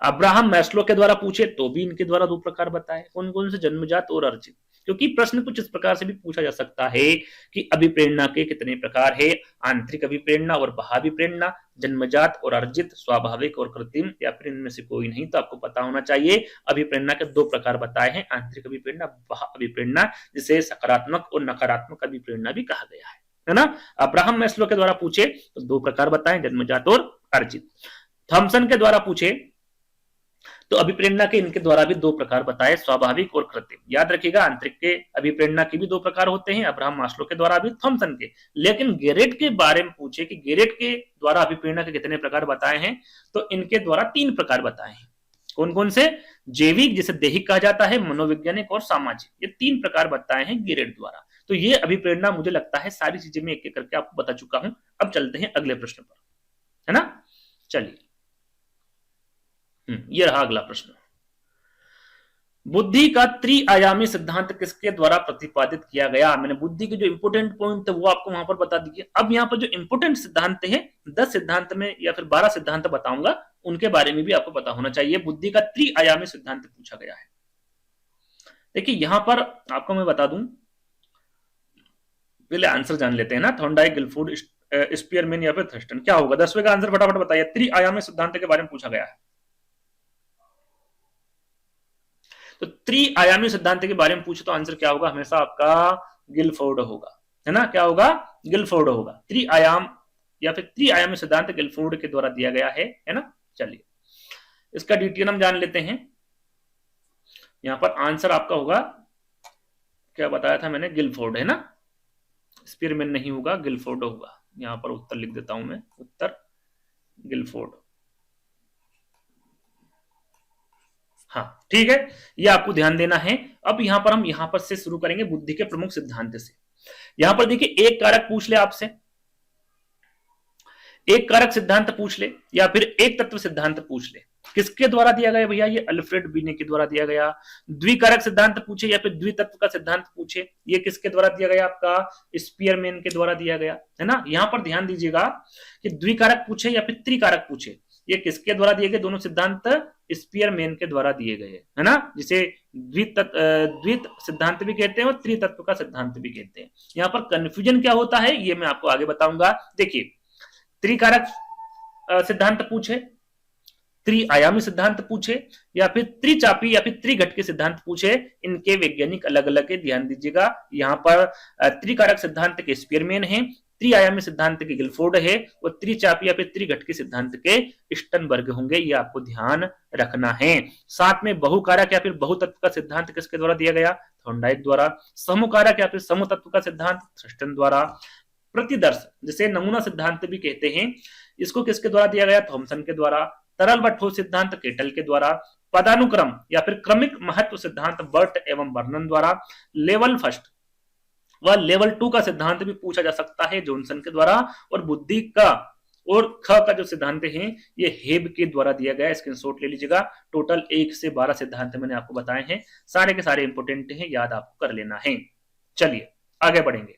अब्राहम मैस्लो के द्वारा पूछे तो भी इनके द्वारा 2 प्रकार बताए। कौन कौन से? जन्मजात और अर्जित। क्योंकि प्रश्न कुछ इस प्रकार से भी पूछा जा सकता है कि अभिप्रेरणा के कितने प्रकार है? आंतरिक अभिप्रेरणा और बाह्य अभिप्रेरणा, जन्मजात और अर्जित, स्वाभाविक और कृत्रिम, या फिर इनमें से कोई नहीं। तो आपको पता होना चाहिए अभिप्रेरणा के 2 प्रकार बताए हैं, आंतरिक अभिप्रेरणा, बाह्य अभिप्रेरणा, जिसे सकारात्मक और नकारात्मक अभिप्रेरणा भी कहा गया है ना। अब्राहम मैस्लो के द्वारा पूछे तो 2 प्रकार बताए, जन्मजात और अर्जित। थॉमसन के द्वारा पूछे तो अभिप्रेरणा के इनके द्वारा भी 2 प्रकार बताए, स्वाभाविक और कृत्रिम। याद रखिएगा आंतरिक के अभिप्रेरणा के भी 2 प्रकार होते हैं, अब्राहम मास्लो के द्वारा भी, थॉमसन के। लेकिन गेरेट के बारे में पूछे कि गेरेट के द्वारा अभिप्रेरणा के कितने प्रकार बताए हैं, तो इनके द्वारा 3 प्रकार बताए हैं। कौन कौन से? जैविक, जिसे दैहिक कहा जाता है, मनोवैज्ञानिक और सामाजिक, ये 3 प्रकार बताए हैं गेरेट द्वारा। तो ये अभिप्रेरणा मुझे लगता है सारी चीजें मैं एक एक करके आपको बता चुका हूं। अब चलते हैं अगले प्रश्न पर, है ना। चलिए ये रहा अगला प्रश्न। बुद्धि का त्रिआयामी सिद्धांत किसके द्वारा प्रतिपादित किया गया? मैंने बुद्धि के जो इंपोर्टेंट पॉइंट थे वो आपको वहां पर बता दिए। अब यहाँ पर जो इंपोर्टेंट सिद्धांत हैं, 10 सिद्धांत में या फिर 12 सिद्धांत बताऊंगा, उनके बारे में भी आपको पता होना चाहिए। बुद्धि का त्रिआयामी सिद्धांत पूछा गया है। देखिए यहां पर आपको मैं बता दूं, पहले आंसर जान लेते हैं ना। थॉर्नडाइक, गिलफोर्ड, स्पीयरमैन या फिर थर्स्टन, क्या होगा? 10वें का आंसर फटाफट बताइए। त्रिआयामी सिद्धांत के बारे में पूछा गया है, तो त्रिआयामी सिद्धांत के बारे में पूछे तो आंसर क्या होगा? हमेशा आपका गिलफोर्ड होगा, है ना। क्या होगा? गिलफोर्ड होगा। त्रिआयाम या फिर त्रिआयामी सिद्धांत गिलफोर्ड के द्वारा दिया गया है ना। चलिए इसका डिटेल हम जान लेते हैं। यहां पर आंसर आपका होगा, क्या बताया था मैंने? गिलफोर्ड, है ना। स्पीयरमैन नहीं होगा, गिलफोर्ड होगा। यहां पर उत्तर लिख देता हूं मैं, उत्तर गिलफोर्ड। हाँ ठीक है, ये आपको ध्यान देना है। अब हम यहां पर से शुरू करेंगे बुद्धि के प्रमुख सिद्धांत से। यहां पर देखिए एक कारक पूछ ले आपसे, एक कारक सिद्धांत पूछ ले या फिर एक तत्व सिद्धांत पूछ ले, किसके द्वारा दिया गया भैया? ये अल्फ्रेड बीने के द्वारा दिया गया। द्विकारक सिद्धांत पूछे या फिर द्वितत्व का सिद्धांत पूछे, ये किसके द्वारा दिया गया? आपका स्पीयरमैन के द्वारा दिया गया, है ना। यहां पर ध्यान दीजिएगा कि द्विकारक पूछे या फिर त्रिकारक पूछे, ये किसके द्वारा दिए गए? दोनों सिद्धांत स्पीयरमैन के द्वारा दिए गए, है ना। जिसे द्वित सिद्धांत भी कहते हैं और त्रितत्व का सिद्धांत भी कहते हैं। यहाँ पर कंफ्यूजन क्या होता है ये मैं आपको आगे बताऊंगा। देखिए त्रिकारक सिद्धांत पूछे, त्रिआयामी सिद्धांत पूछे या फिर त्रिचापी या फिर त्रिघटकी सिद्धांत पूछे, इनके वैज्ञानिक अलग अलग है, ध्यान दीजिएगा। यहाँ पर त्रिकारक सिद्धांत के स्पीयरमैन है, त्रिआयामी सिद्धांत के गिलफोर्ड है और त्रिचापी या फिर त्रिघटकी सिद्धांत के स्टर्नबर्ग होंगे, ये आपको ध्यान रखना है। साथ में बहुकारक या फिर बहुतत्व का सिद्धांत किसके द्वारा दिया गया? थॉर्नडाइक द्वारा। समकारक या फिर समतत्व का सिद्धांत थर्स्टन द्वारा। प्रतिदर्श जिसे नमूना सिद्धांत भी कहते हैं, इसको किसके द्वारा दिया गया? थॉमसन के द्वारा। तरल व ठोस सिद्धांत केटल के द्वारा। पदानुक्रम या फिर क्रमिक महत्व सिद्धांत बर्ट एवं बर्नन द्वारा। लेवल फर्स्ट व लेवल 2 का सिद्धांत भी पूछा जा सकता है, जॉनसन के द्वारा। और बुद्धि का और ख का जो सिद्धांत है ये हेब के द्वारा दिया गया, स्क्रीनशॉट ले लीजिएगा। टोटल 1 से 12 सिद्धांत मैंने आपको बताए हैं, सारे के सारे इंपोर्टेंट हैं, याद आपको कर लेना है। चलिए आगे बढ़ेंगे।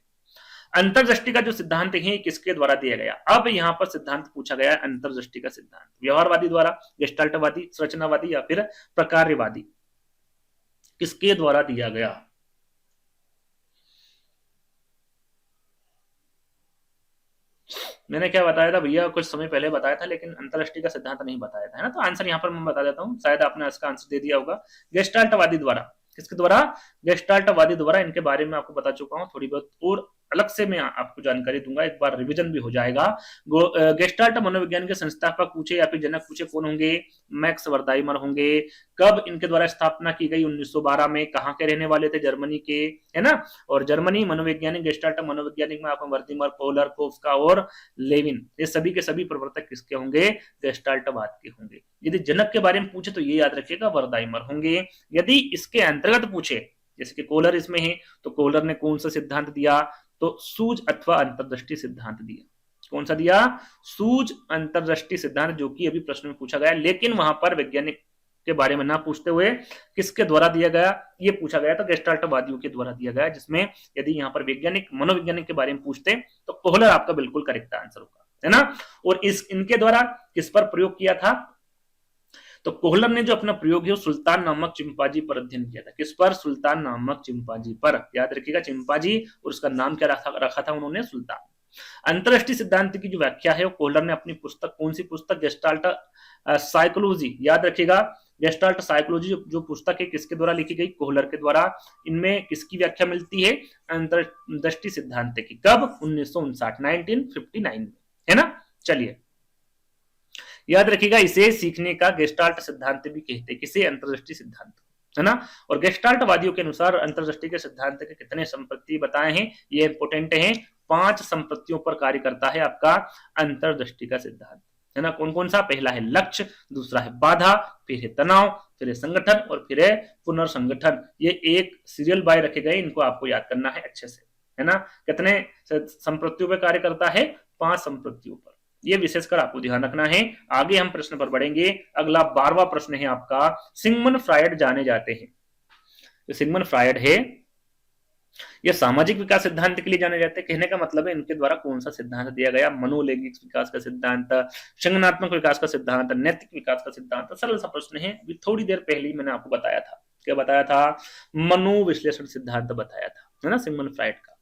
अंतर्दृष्टि का जो सिद्धांत है किसके द्वारा दिया गया? अब यहाँ पर सिद्धांत पूछा गया है अंतर्दृष्टि का सिद्धांत व्यवहारवादी द्वारा, गेस्टाल्टवादी, संरचनावादी या फिर प्रकार्यवादी, किसके द्वारा दिया गया? मैंने क्या बताया था भैया, कुछ समय पहले बताया था, लेकिन अंतर्दृष्टि का सिद्धांत नहीं बताया था, है ना। तो आंसर यहाँ पर मैं बता देता हूँ, शायद आपने इसका आंसर दे दिया होगा। गेस्टाल्टवादी द्वारा। किसके द्वारा? गेस्टाल्टवादी द्वारा। इनके बारे में आपको बता चुका हूँ, थोड़ी बहुत और अलग से मैं आपको जानकारी दूंगा, एक बार रिवीजन भी हो जाएगा। गेस्टाल्ट मनोविज्ञान के संस्थापक पूछे या फिर जनक पूछे कौन होंगे? मैक्स वर्दाइमर होंगे। कब इनके द्वारा स्थापना की गई? 1912 में। कहाँ के रहने वाले थे? जर्मनी के, है ना। और जर्मनी मनोवैज्ञानिक, गेस्टाल्ट मनोवैज्ञानिक में आपको वर्दिमर, कोहलर, कोफ्का और लेविन, ये सभी के सभी प्रवर्तक किसके होंगे? गेस्टाल्टवाद के होंगे। यदि जनक के बारे में पूछे तो ये याद रखिएगा, वर्दाइमर होंगे। यदि इसके अंतर्गत पूछे, जैसे कि कोहलर इसमें है, तो कोहलर ने कौन सा सिद्धांत दिया? तो सूझ अथवा अंतर्दृष्टि सिद्धांत दिया। कौन सा दिया? सूझ अंतर्दृष्टि सिद्धांत, जो कि अभी प्रश्न में पूछा गया, लेकिन वहां पर वैज्ञानिक के बारे में ना पूछते हुए किसके द्वारा दिया गया ये पूछा गया, तो गेस्टाल्टवादियों के द्वारा दिया गया। जिसमें यदि यहाँ पर वैज्ञानिक मनोवैज्ञानिक के बारे में पूछते तो कोहलर आपका बिल्कुल करेक्ट आंसर होगा, है ना। और इनके द्वारा किस पर प्रयोग किया था? तो कोहलर ने जो अपना प्रयोग है सुल्तान नामक चिंपांजी पर अध्ययन किया था। किस पर? सुल्तान नामक चिंपांजी पर। याद रखिएगा, चिंपांजी, और उसका नाम क्या रखा था उन्होंने? सुल्तान। अंतरराष्ट्रीय सिद्धांत की जो व्याख्या है वो कोहलर ने अपनी पुस्तक, कौन सी पुस्तक? Gestalt psychology. याद रखिएगा, गेस्टाल्ट साइकोलॉजी जो पुस्तक है किसके द्वारा लिखी गई? कोहलर के द्वारा। इनमें किसकी व्याख्या मिलती है? अंतरदृष्टि सिद्धांत की। कब? 1959 में, है ना। चलिए याद रखिएगा, इसे सीखने का गेस्टाल्ट सिद्धांत भी कहते हैं। किसे? अंतर्दृष्टि सिद्धांत, है ना। और गेस्टाल्टवादियों के अनुसार अंतर्दृष्टि के सिद्धांत के कितने संपत्ति बताए हैं? ये इंपोर्टेंट है। 5 संपत्तियों पर कार्य करता है आपका अंतर्दृष्टि का सिद्धांत, है ना। कौन कौन सा? पहला है लक्ष्य, दूसरा है बाधा, फिर है तनाव, फिर है संगठन और फिर है पुनर्संगठन। ये एक सीरियल बाय रखे गए, इनको आपको याद करना है अच्छे से, है ना। कितने संपत्तियों पर कार्य करता है? 5 संपत्तियों पर। ये विशेषकर आपको ध्यान रखना है। आगे हम प्रश्न पर बढ़ेंगे। अगला 12वां प्रश्न है आपका, सिगमंड फ्रायड जाने जाते हैं। तो सिगमंड फ्रायड है, ये सामाजिक विकास सिद्धांत के लिए जाने जाते हैं। कहने का मतलब है इनके द्वारा कौन सा सिद्धांत दिया गया? मनोलैंगिक विकास का सिद्धांत, संज्ञानात्मक विकास का सिद्धांत, नैतिक विकास का सिद्धांत। सरल सा प्रश्न है, अभी थोड़ी देर पहले मैंने आपको बताया था। क्या बताया था? मनोविश्लेषण सिद्धांत बताया था, है ना, सिगमंड फ्रायड का।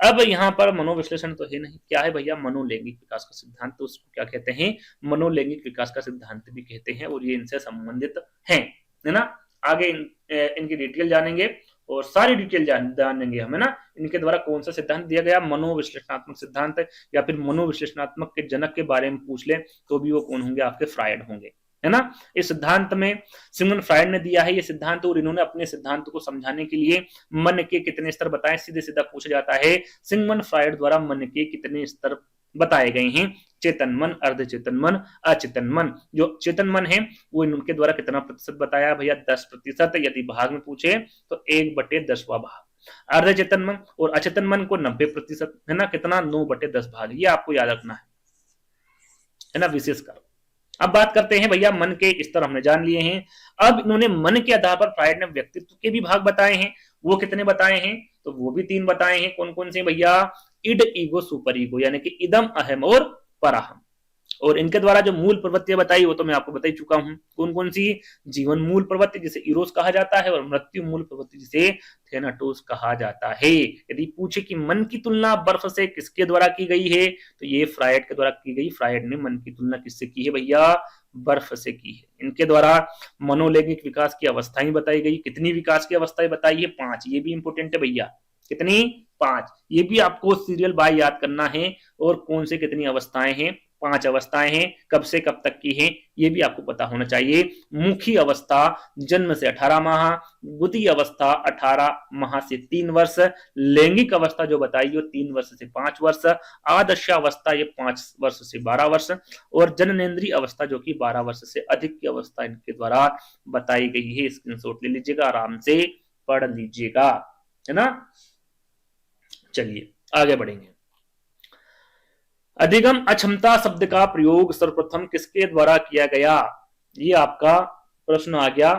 अब यहाँ पर मनोविश्लेषण तो है नहीं, क्या है भैया? मनोलैंगिक विकास का सिद्धांत। तो उसको क्या कहते हैं? मनोलैंगिक विकास का सिद्धांत भी कहते हैं, और ये इनसे संबंधित है ना। आगे इनकी डिटेल जानेंगे और सारी डिटेल जानेंगे हम, है ना। इनके द्वारा कौन सा सिद्धांत दिया गया? मनोविश्लेषणात्मक सिद्धांत, या फिर मनोविश्लेषणात्मक के जनक के बारे में पूछ ले तो भी वो कौन होंगे? आपके फ्रायड होंगे, है ना। इस सिद्धांत में सिगमंड फ्रायड ने दिया है ये सिद्धांत, और इन्होंने अपने सिद्धांत को समझाने के लिए मन के कितने स्तर बताए? सीधे सीधा पूछा जाता है, सिगमंड फ्रायड द्वारा मन के कितने स्तर बताए गए हैं? चेतन मन, अर्धचेतन मन, अचेतन मन। जो चेतन मन है वो इनके द्वारा कितना प्रतिशत बताया भैया? 10%। यदि भाग में पूछे तो 1/10वां भाग। अर्धचेतन मन और अचेतन मन को 90%, है ना। कितना? 9/10 भाग। ये आपको याद रखना है ना, विशेषकर। अब बात करते हैं भैया, मन के स्तर हमने जान लिए हैं। अब इन्होंने मन के आधार पर फ्रायड ने व्यक्तित्व के भी भाग बताए हैं। वो कितने बताए हैं? तो वो भी 3 बताए हैं। कौन कौन से भैया? इड, ईगो, सुपर ईगो, यानी कि इदम, अहम और पराहम। और इनके द्वारा जो मूल प्रवृत्तियां बताई वो तो मैं आपको बता ही चुका हूं। कौन कौन सी? जीवन मूल प्रवृत्ति जिसे इरोस कहा जाता है, और मृत्यु मूल प्रवृत्ति जिसे थेनाटोस कहा जाता है। यदि पूछे कि मन की तुलना बर्फ से किसके द्वारा की गई है, तो ये फ्रायड के द्वारा की गई। फ्रायड ने मन की तुलना किससे की है भैया, बर्फ से की है। इनके द्वारा मनोलैंगिक विकास की अवस्थाएं बताई गई। कितनी विकास की अवस्थाएं बताई है, 5। ये भी इंपोर्टेंट है भैया, कितनी, 5। ये भी आपको सीरियल बाय याद करना है। और कौन से कितनी अवस्थाएं हैं, 5 अवस्थाएं हैं। कब से कब तक की हैं, ये भी आपको पता होना चाहिए। मुखी अवस्था जन्म से 18 माह, गुदी अवस्था 18 माह से 3 वर्ष, लैंगिक अवस्था जो बताई वो 3 वर्ष से 5 वर्ष, आदर्शावस्था ये 5 वर्ष से 12 वर्ष, और जननेन्द्रीय अवस्था जो कि 12 वर्ष से अधिक की अवस्था इनके द्वारा बताई गई है। स्क्रीनशॉट ले लीजिएगा, आराम से पढ़ लीजिएगा, है ना। चलिए आगे बढ़ेंगे। अधिगम अक्षमता शब्द का प्रयोग सर्वप्रथम किसके द्वारा किया गया, ये आपका प्रश्न आ गया।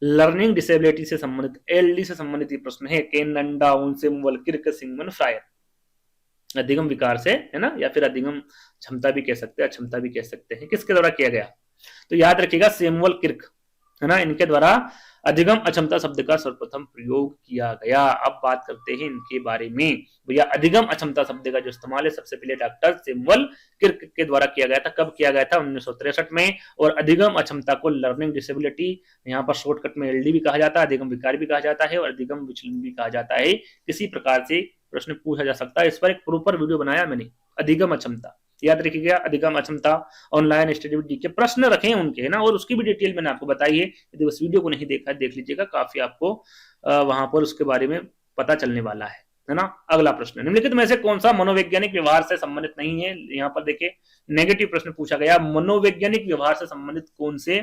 लर्निंग डिसेबिलिटी से संबंधित, एलडी से संबंधित ये प्रश्न है। केन नंडा उनसेमुअल किर्क सिंगमन फ्रायर। अधिगम विकार से, है ना, या फिर अधिगम क्षमता भी कह सकते हैं, अक्षमता भी कह सकते हैं। किसके द्वारा किया गया, तो याद रखिएगा सैमुअल किर्क, है ना, इनके द्वारा अधिगम अक्षमता शब्द का सर्वप्रथम प्रयोग किया गया। अब बात करते हैं इनके बारे में। भैया अधिगम अक्षमता शब्द का जो इस्तेमाल है सबसे पहले डॉक्टर सैमुअल किर्क के द्वारा किया गया था। कब किया गया था, 1963 में। और अधिगम अक्षमता को लर्निंग डिसेबिलिटी, यहाँ पर शॉर्टकट में एलडी भी कहा जाता है, अधिगम विकार भी कहा जाता है, और अधिगम विचलन भी कहा जाता है। किसी प्रकार से प्रश्न पूछा जा सकता है। इस पर एक प्रॉपर वीडियो बनाया मैंने, अधिगम अक्षमता, याद रखिएगा। अधिगम अक्षमता ऑनलाइन स्टडी विद डीके प्रश्न रखे उनके, है ना, और उसकी भी डिटेल मैंने आपको बताई है। यदि उस वीडियो को नहीं देखा देख लीजिएगा, काफी आपको वहां पर उसके बारे में पता चलने वाला है ना। अगला प्रश्न, निम्नलिखित में से कौन सा मनोवैज्ञानिक व्यवहार से संबंधित नहीं है। यहाँ पर देखिए नेगेटिव प्रश्न पूछा गया, मनोवैज्ञानिक व्यवहार से संबंधित कौन से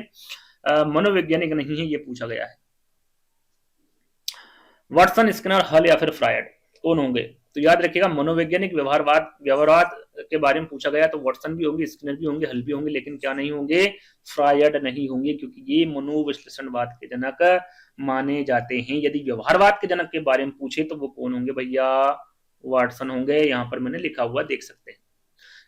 मनोवैज्ञानिक नहीं है, ये पूछा गया है। वाटसन, स्किनर, हल या फिर फ्रायड, कौन होंगे, तो याद रखिएगा मनोवैज्ञानिक व्यवहारवाद के बारे में पूछा गया तो वाटसन भी होंगे, स्किनर भी होंगे, हल भी होंगे, लेकिन क्या नहीं होंगे, फ्रायड नहीं होंगे, क्योंकि ये मनोविश्लेषणवाद के जनक माने जाते हैं। यदि व्यवहारवाद के जनक के बारे में पूछे तो वो कौन होंगे भैया, वाटसन होंगे। यहाँ पर मैंने लिखा हुआ देख सकते हैं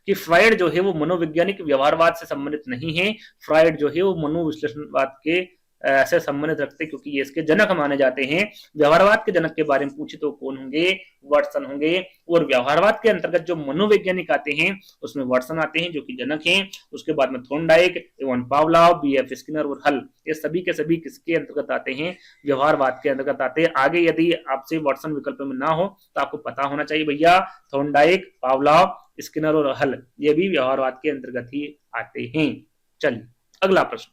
कि फ्रायड जो है वो मनोवैज्ञानिक व्यवहारवाद से संबंधित नहीं है। फ्रायड जो है वो मनोविश्लेषणवाद के ऐसे संबंधित रखते, क्योंकि ये इसके जनक माने जाते हैं। व्यवहारवाद के जनक के बारे में पूछे तो कौन होंगे, वाटसन होंगे। और व्यवहारवाद के अंतर्गत जो मनोवैज्ञानिक आते हैं उसमें वाटसन आते हैं जो कि जनक हैं। उसके बाद में Thorndike, Ivan Pavlov, BF Skinner और हल, ये सभी के सभी किसके अंतर्गत आते हैं, व्यवहारवाद के अंतर्गत आते हैं। आगे यदि आपसे वाटसन विकल्प में ना हो तो आपको पता होना चाहिए भैया, थॉर्नडाइक, पावलोव, स्किनर और हल ये भी व्यवहारवाद के अंतर्गत ही आते हैं। चलिए अगला प्रश्न,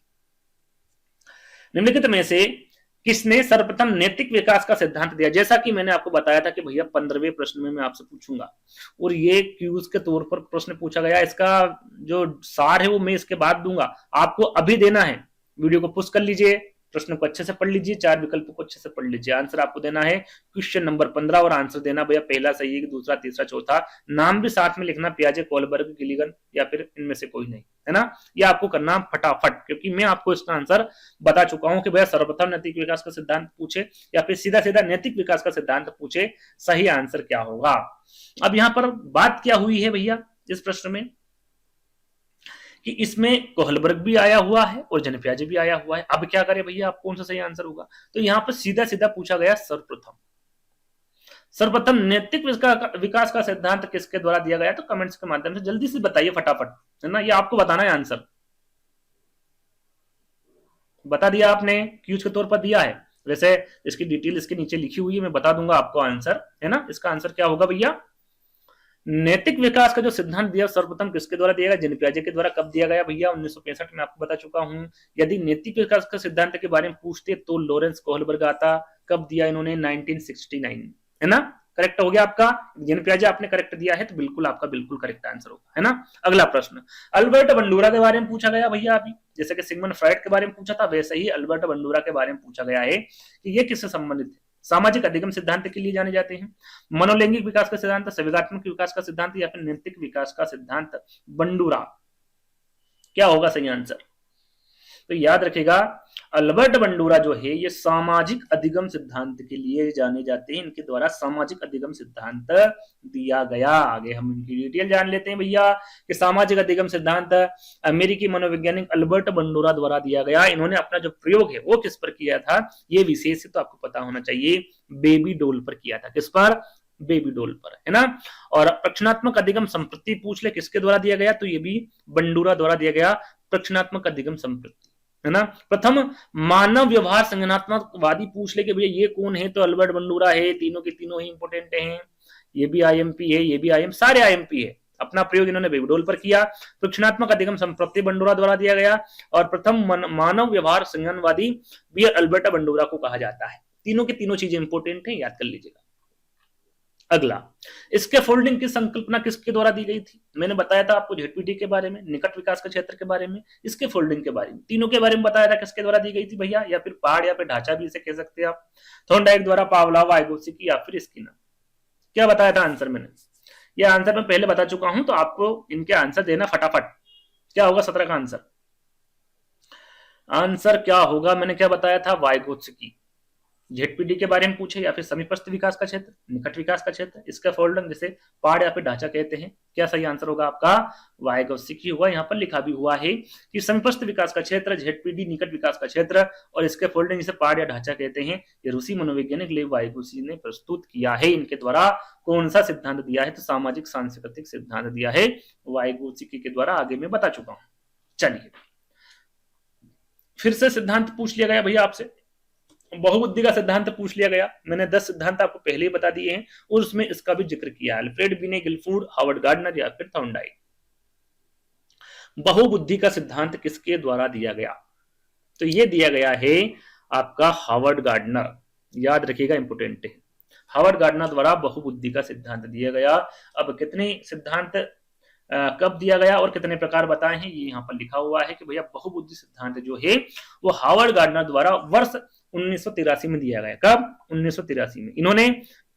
निम्नलिखित में से किसने सर्वप्रथम नैतिक विकास का सिद्धांत दिया। जैसा कि मैंने आपको बताया था कि भैया 15वें प्रश्न में मैं आपसे पूछूंगा, और ये क्यूज के तौर पर प्रश्न पूछा गया। इसका जो सार है वो मैं इसके बाद दूंगा, आपको अभी देना है। वीडियो को पुश कर लीजिए, प्रश्न को अच्छे से पढ़ लीजिए, 4 विकल्पों को अच्छे से पढ़ लीजिए। आंसर आपको देना है क्वेश्चन नंबर 15, और आंसर देना भैया पहला सही है कि दूसरा, तीसरा, चौथा। नाम भी साथ में लिखना, पियाजे, कोलबर्ग, गिलिगन या फिर इनमें से कोई नहीं, है ना। ये आपको करना फटाफट, क्योंकि मैं आपको इसका आंसर बता चुका हूं कि भैया सर्वप्रथम नैतिक विकास का सिद्धांत पूछे या फिर सीधा सीधा नैतिक विकास का सिद्धांत पूछे, सही आंसर क्या होगा। अब यहां पर बात क्या हुई है भैया इस प्रश्न में कि इसमें कोहलबर्ग भी आया हुआ है और जनपियाजे भी आया हुआ है। अब क्या करें भैया, आप कौन सा सही आंसर होगा, तो यहां पर सीधा सीधा पूछा गया सर्वप्रथम नैतिक विकास का सिद्धांत किसके द्वारा दिया गया, तो कमेंट्स के माध्यम से जल्दी से बताइए फटाफट, है ना। ये आपको बताना है आंसर, बता दिया आपने, क्यूज के तौर पर दिया है। वैसे इसकी डिटेल इसके नीचे लिखी हुई है, मैं बता दूंगा आपको आंसर, है ना। इसका आंसर क्या होगा भैया, नैतिक विकास का जो सिद्धांत दिया सर्वप्रथम किसके द्वारा दिया गया, जनपियाजे के द्वारा। कब दिया गया भैया, 1965 में, आपको बता चुका हूं। यदि नैतिक विकास का सिद्धांत के बारे में पूछते तो लॉरेंस कोहलबर्ग आता। कब दिया इन्होंने, 1969, है ना। करेक्ट हो गया आपका, जनपियाजे आपने करेक्ट दिया है तो बिल्कुल आपका बिल्कुल करेक्ट आंसर होगा, है ना। अगला प्रश्न, अल्बर्ट बंडूरा के बारे में पूछा गया भैया। अभी जैसे कि सिगमंड फ्रायड के बारे में पूछा था, वैसे ही अल्बर्ट बंडूरा के बारे में पूछा गया है कि ये किससे संबंधित है। सामाजिक अधिगम सिद्धांत के लिए जाने जाते हैं, मनोलैंगिक विकास का सिद्धांत, संवेगात्मक विकास का सिद्धांत या फिर नैतिक विकास का सिद्धांत। बंडूरा क्या होगा सही आंसर, तो याद रखेगा अल्बर्ट बंडूरा जो है ये सामाजिक अधिगम सिद्धांत के लिए जाने जाते हैं, इनके द्वारा सामाजिक अधिगम सिद्धांत दिया गया। आगे हम इनकी डिटेल जान लेते हैं भैया कि सामाजिक अधिगम सिद्धांत अमेरिकी मनोवैज्ञानिक अल्बर्ट बंडूरा द्वारा दिया गया। इन्होंने अपना जो प्रयोग है वो किस पर किया था, ये विशेष तो आपको पता होना चाहिए, बेबी डॉल पर किया था। किस पर? बेबी डॉल पर, है ना। और प्रक्षणात्मक अधिगम संपत्ति पूछ ले किसके द्वारा दिया गया, तो ये भी बंडूरा द्वारा दिया गया, प्रक्षणात्मक अधिगम संपत्ति, है ना। प्रथम मानव व्यवहार संज्ञानात्मकवादी पूछ ले कि भैया ये कौन है, तो अल्बर्ट बंडूरा है। तीनों के तीनों ही इंपोर्टेंट हैं, ये भी आईएमपी है, ये भी आईएम, सारे आईएमपी है। अपना प्रयोग इन्होंने बेबी डॉल पर किया। प्रक्षणात्मक अधिगम संपत्ति बंडूरा द्वारा दिया गया, और प्रथम मानव व्यवहार संज्ञानवादी भी अल्बर्ट बंडूरा को कहा जाता है। तीनों की तीनों चीजें इंपोर्टेंट है, याद कर लीजिएगा। अगला, इसके फोल्डिंग की संकल्पना किसके द्वारा दी गई थी? मैंने बताया था आपको जेडपीटी के बारे में, निकट विकास के क्षेत्र के बारे में, इसके फोल्डिंग के बारे में, तीनों के बारे में बताया था किसके द्वारा दी गई थी भैया, या फिर पहाड़ या फिर ढांचा भी इसे कह सकते हैं आप। थॉर्नडाइक द्वारा, पावलोव, वाइगोत्स्की या फिर स्किनर। क्या बताया था आंसर मैंने? ये आंसर मैं पहले बता चुका हूं, तो आपको इनके आंसर देना फटाफट। क्या होगा 17 का आंसर? आंसर क्या होगा? मैंने क्या बताया था? वाइगोत्स्की। जेडपीडी के बारे में पूछे या फिर समीपस्थ विकास का क्षेत्र, निकट विकास का क्षेत्र, इसका फोल्डर जिसे पहाड़ या फिर ढांचा कहते हैं, क्या सही आंसर होगा आपका? वाइगोत्स्की होगा। यहाँ पर लिखा भी हुआ है कि समीपस्थ विकास का क्षेत्र, जेडपीडी निकट विकास का क्षेत्र, और इसके फोल्डर जिसे पहाड़ या ढांचा कहते हैं, ये रूसी मनोवैज्ञानिक लेव वाइगोत्स्की ने प्रस्तुत किया है। इनके द्वारा कौन सा सिद्धांत दिया है, तो सामाजिक सांस्कृतिक सिद्धांत दिया है वाइगोत्स्की के द्वारा, आगे मैं बता चुका हूं। चलिए, फिर से सिद्धांत पूछ लिया गया भैया आपसे, बहुबुद्धि का सिद्धांत पूछ लिया गया। मैंने 10 सिद्धांत आपको पहले ही बता दिए हैं, और उसमें इसका भी जिक्र किया है, अल्फ्रेड बिने, गिलफूड, हावर्ड गार्डनर या फिर थॉर्नडाइक। बहुबुद्धि का सिद्धांत किसके द्वारा दिया गया, तो ये दिया गया है आपका हावर्ड गार्डनर। याद रखिएगा, इंपोर्टेंट है। हावर्ड गार्डनर द्वारा बहुबुद्धि का सिद्धांत दिया गया। अब कितने सिद्धांत कब दिया गया और कितने प्रकार बताए हैं, ये यहाँ पर लिखा हुआ है कि भैया बहुबुद्धि सिद्धांत जो है वो हावर्ड गार्डनर द्वारा वर्ष 1983 में दिया गया। कब? 1983 में। इन्होंने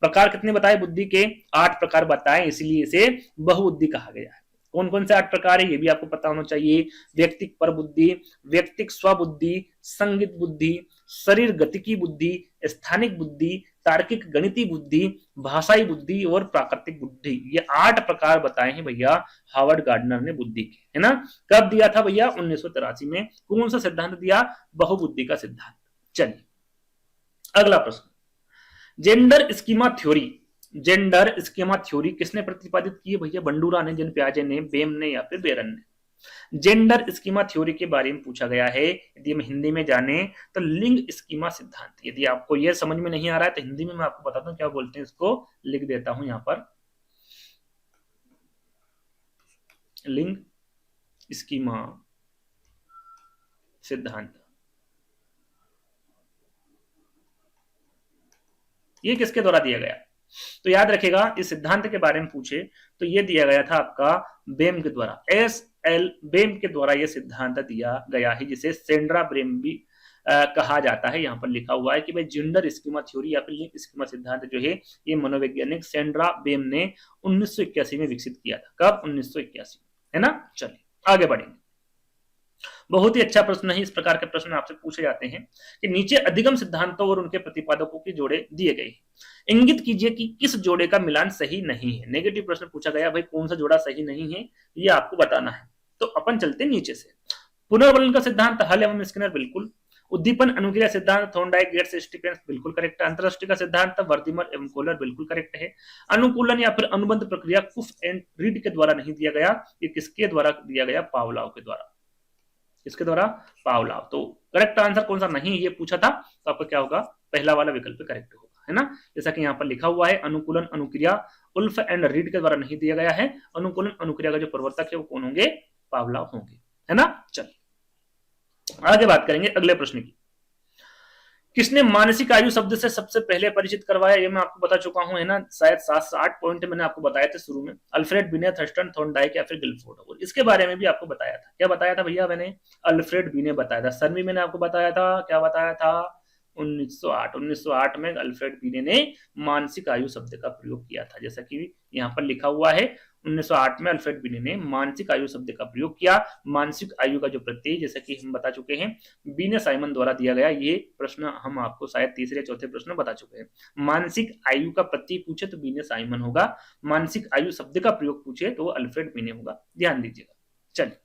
प्रकार कितने बताए बुद्धि के? 8 प्रकार बताए, इसीलिए इसे बहुबुद्धि कहा गया है। कौन कौन से 8 प्रकार है ये भी आपको पता होना चाहिए। व्यक्तिक पर बुद्धि, व्यक्तिक स्वबुद्धि, संगीत बुद्धि, शरीर गतिकी बुद्धि, स्थानिक बुद्धि, तार्किक गणितीय बुद्धि, भाषाई बुद्धि और प्राकृतिक बुद्धि। ये 8 प्रकार बताए हैं भैया हावर्ड गार्डनर ने बुद्धि के, है ना। कब दिया था भैया? 1983 में। कौन सा सिद्धांत दिया? बहुबुद्धि का सिद्धांत। चलिए, अगला प्रश्न, gender schema theory. Gender schema theory किसने प्रतिपादित की है भैया? बंडूरा ने, जिन प्याजे ने, बेम ने या फिर बेरन ने। जेंडर स्कीमा थ्योरी के बारे में पूछा गया है। यदि हम हिंदी में जाने तो लिंग स्कीमा सिद्धांत। यदि आपको यह समझ में नहीं आ रहा है तो हिंदी में मैं आपको बताता हूं क्या बोलते हैं, इसको लिख देता हूं यहां पर। लिंग स्कीमा सिद्धांत, ये किसके द्वारा दिया गया? तो याद रखेगा, इस सिद्धांत के बारे में पूछे तो ये दिया गया था आपका बेम के द्वारा। एस.एल. बेम के द्वारा यह सिद्धांत दिया गया है, जिसे सेंड्रा बेम भी कहा जाता है। यहाँ पर लिखा हुआ है कि भाई जेंडर स्कीमा थ्योरी या फिर लिंग स्कीमा सिद्धांत जो है ये मनोवैज्ञानिक सेंड्रा बेम ने 1981 में विकसित किया था। कब? 1981, है ना। चलिए आगे बढ़ेंगे। बहुत ही अच्छा प्रश्न है। इस प्रकार के प्रश्न आपसे पूछे जाते हैं कि नीचे अधिगम सिद्धांतों और उनके प्रतिपादकों के जोड़े दिए गए हैं, इंगित कीजिए कि किस जोड़े का मिलान सही नहीं है। नेगेटिव प्रश्न पूछा गया, भाई कौन सा जोड़ा सही नहीं है ये आपको बताना है। तो अपन चलते नीचे से। पुनर्वलन का सिद्धांत हल एवं स्किनर बिल्कुल। उद्दीपन अनुक्रिया सिद्धांत थॉर्नडाइक, गेट्स, स्टीफेंस बिल्कुल करेक्ट है। अंतरराष्ट्रीय का सिद्धांत वर्दिमर एवं कोलर बिल्कुल करेक्ट है। अनुकूलन या फिर अनुबंध प्रक्रिया कुफ एंड रीड के द्वारा नहीं दिया गया, ये किसके द्वारा दिया गया? पावलोव के द्वारा। किसके द्वारा? पावलोव। तो करेक्ट आंसर कौन सा नहीं ये पूछा था, तो आपका क्या होगा? पहला वाला विकल्प करेक्ट होगा, है ना। जैसा कि यहाँ पर लिखा हुआ है, अनुकूलन अनुक्रिया उल्फ एंड रीड के द्वारा नहीं दिया गया है। अनुकूलन अनुक्रिया का जो प्रवर्तक है वो कौन होंगे? पावलोव होंगे, है ना। चलिए आगे बात करेंगे अगले प्रश्न की। किसने मानसिक आयु शब्द से सबसे पहले परिचित करवाया? ये मैं आपको बता चुका हूं, है ना। शायद 7 से 8 पॉइंट मैंने आपको बताए थे शुरू में। अल्फ्रेड बिने, थर्स्टन, थॉर्नडाइक या फिर गिलफोर्ड। और इसके बारे में भी आपको बताया था। क्या बताया था भैया? मैंने अल्फ्रेड बिने बताया था। सर भी मैंने आपको बताया था, क्या बताया था? 1908 में अल्फ्रेड बीने ने मानसिक आयु शब्द का प्रयोग किया था। जैसा कि यहाँ पर लिखा हुआ है 1908 में अल्फ्रेड बीने ने मानसिक आयु शब्द का प्रयोग किया। मानसिक आयु का जो प्रत्यय, जैसा कि हम बता चुके हैं, बीने साइमन द्वारा दिया गया। ये प्रश्न हम आपको शायद तीसरे चौथे प्रश्न बता चुके हैं। मानसिक आयु का प्रत्यय पूछे तो बीने साइमन होगा, मानसिक आयु शब्द का प्रयोग पूछे तो अल्फ्रेड बीने होगा। ध्यान दीजिएगा। चलिए,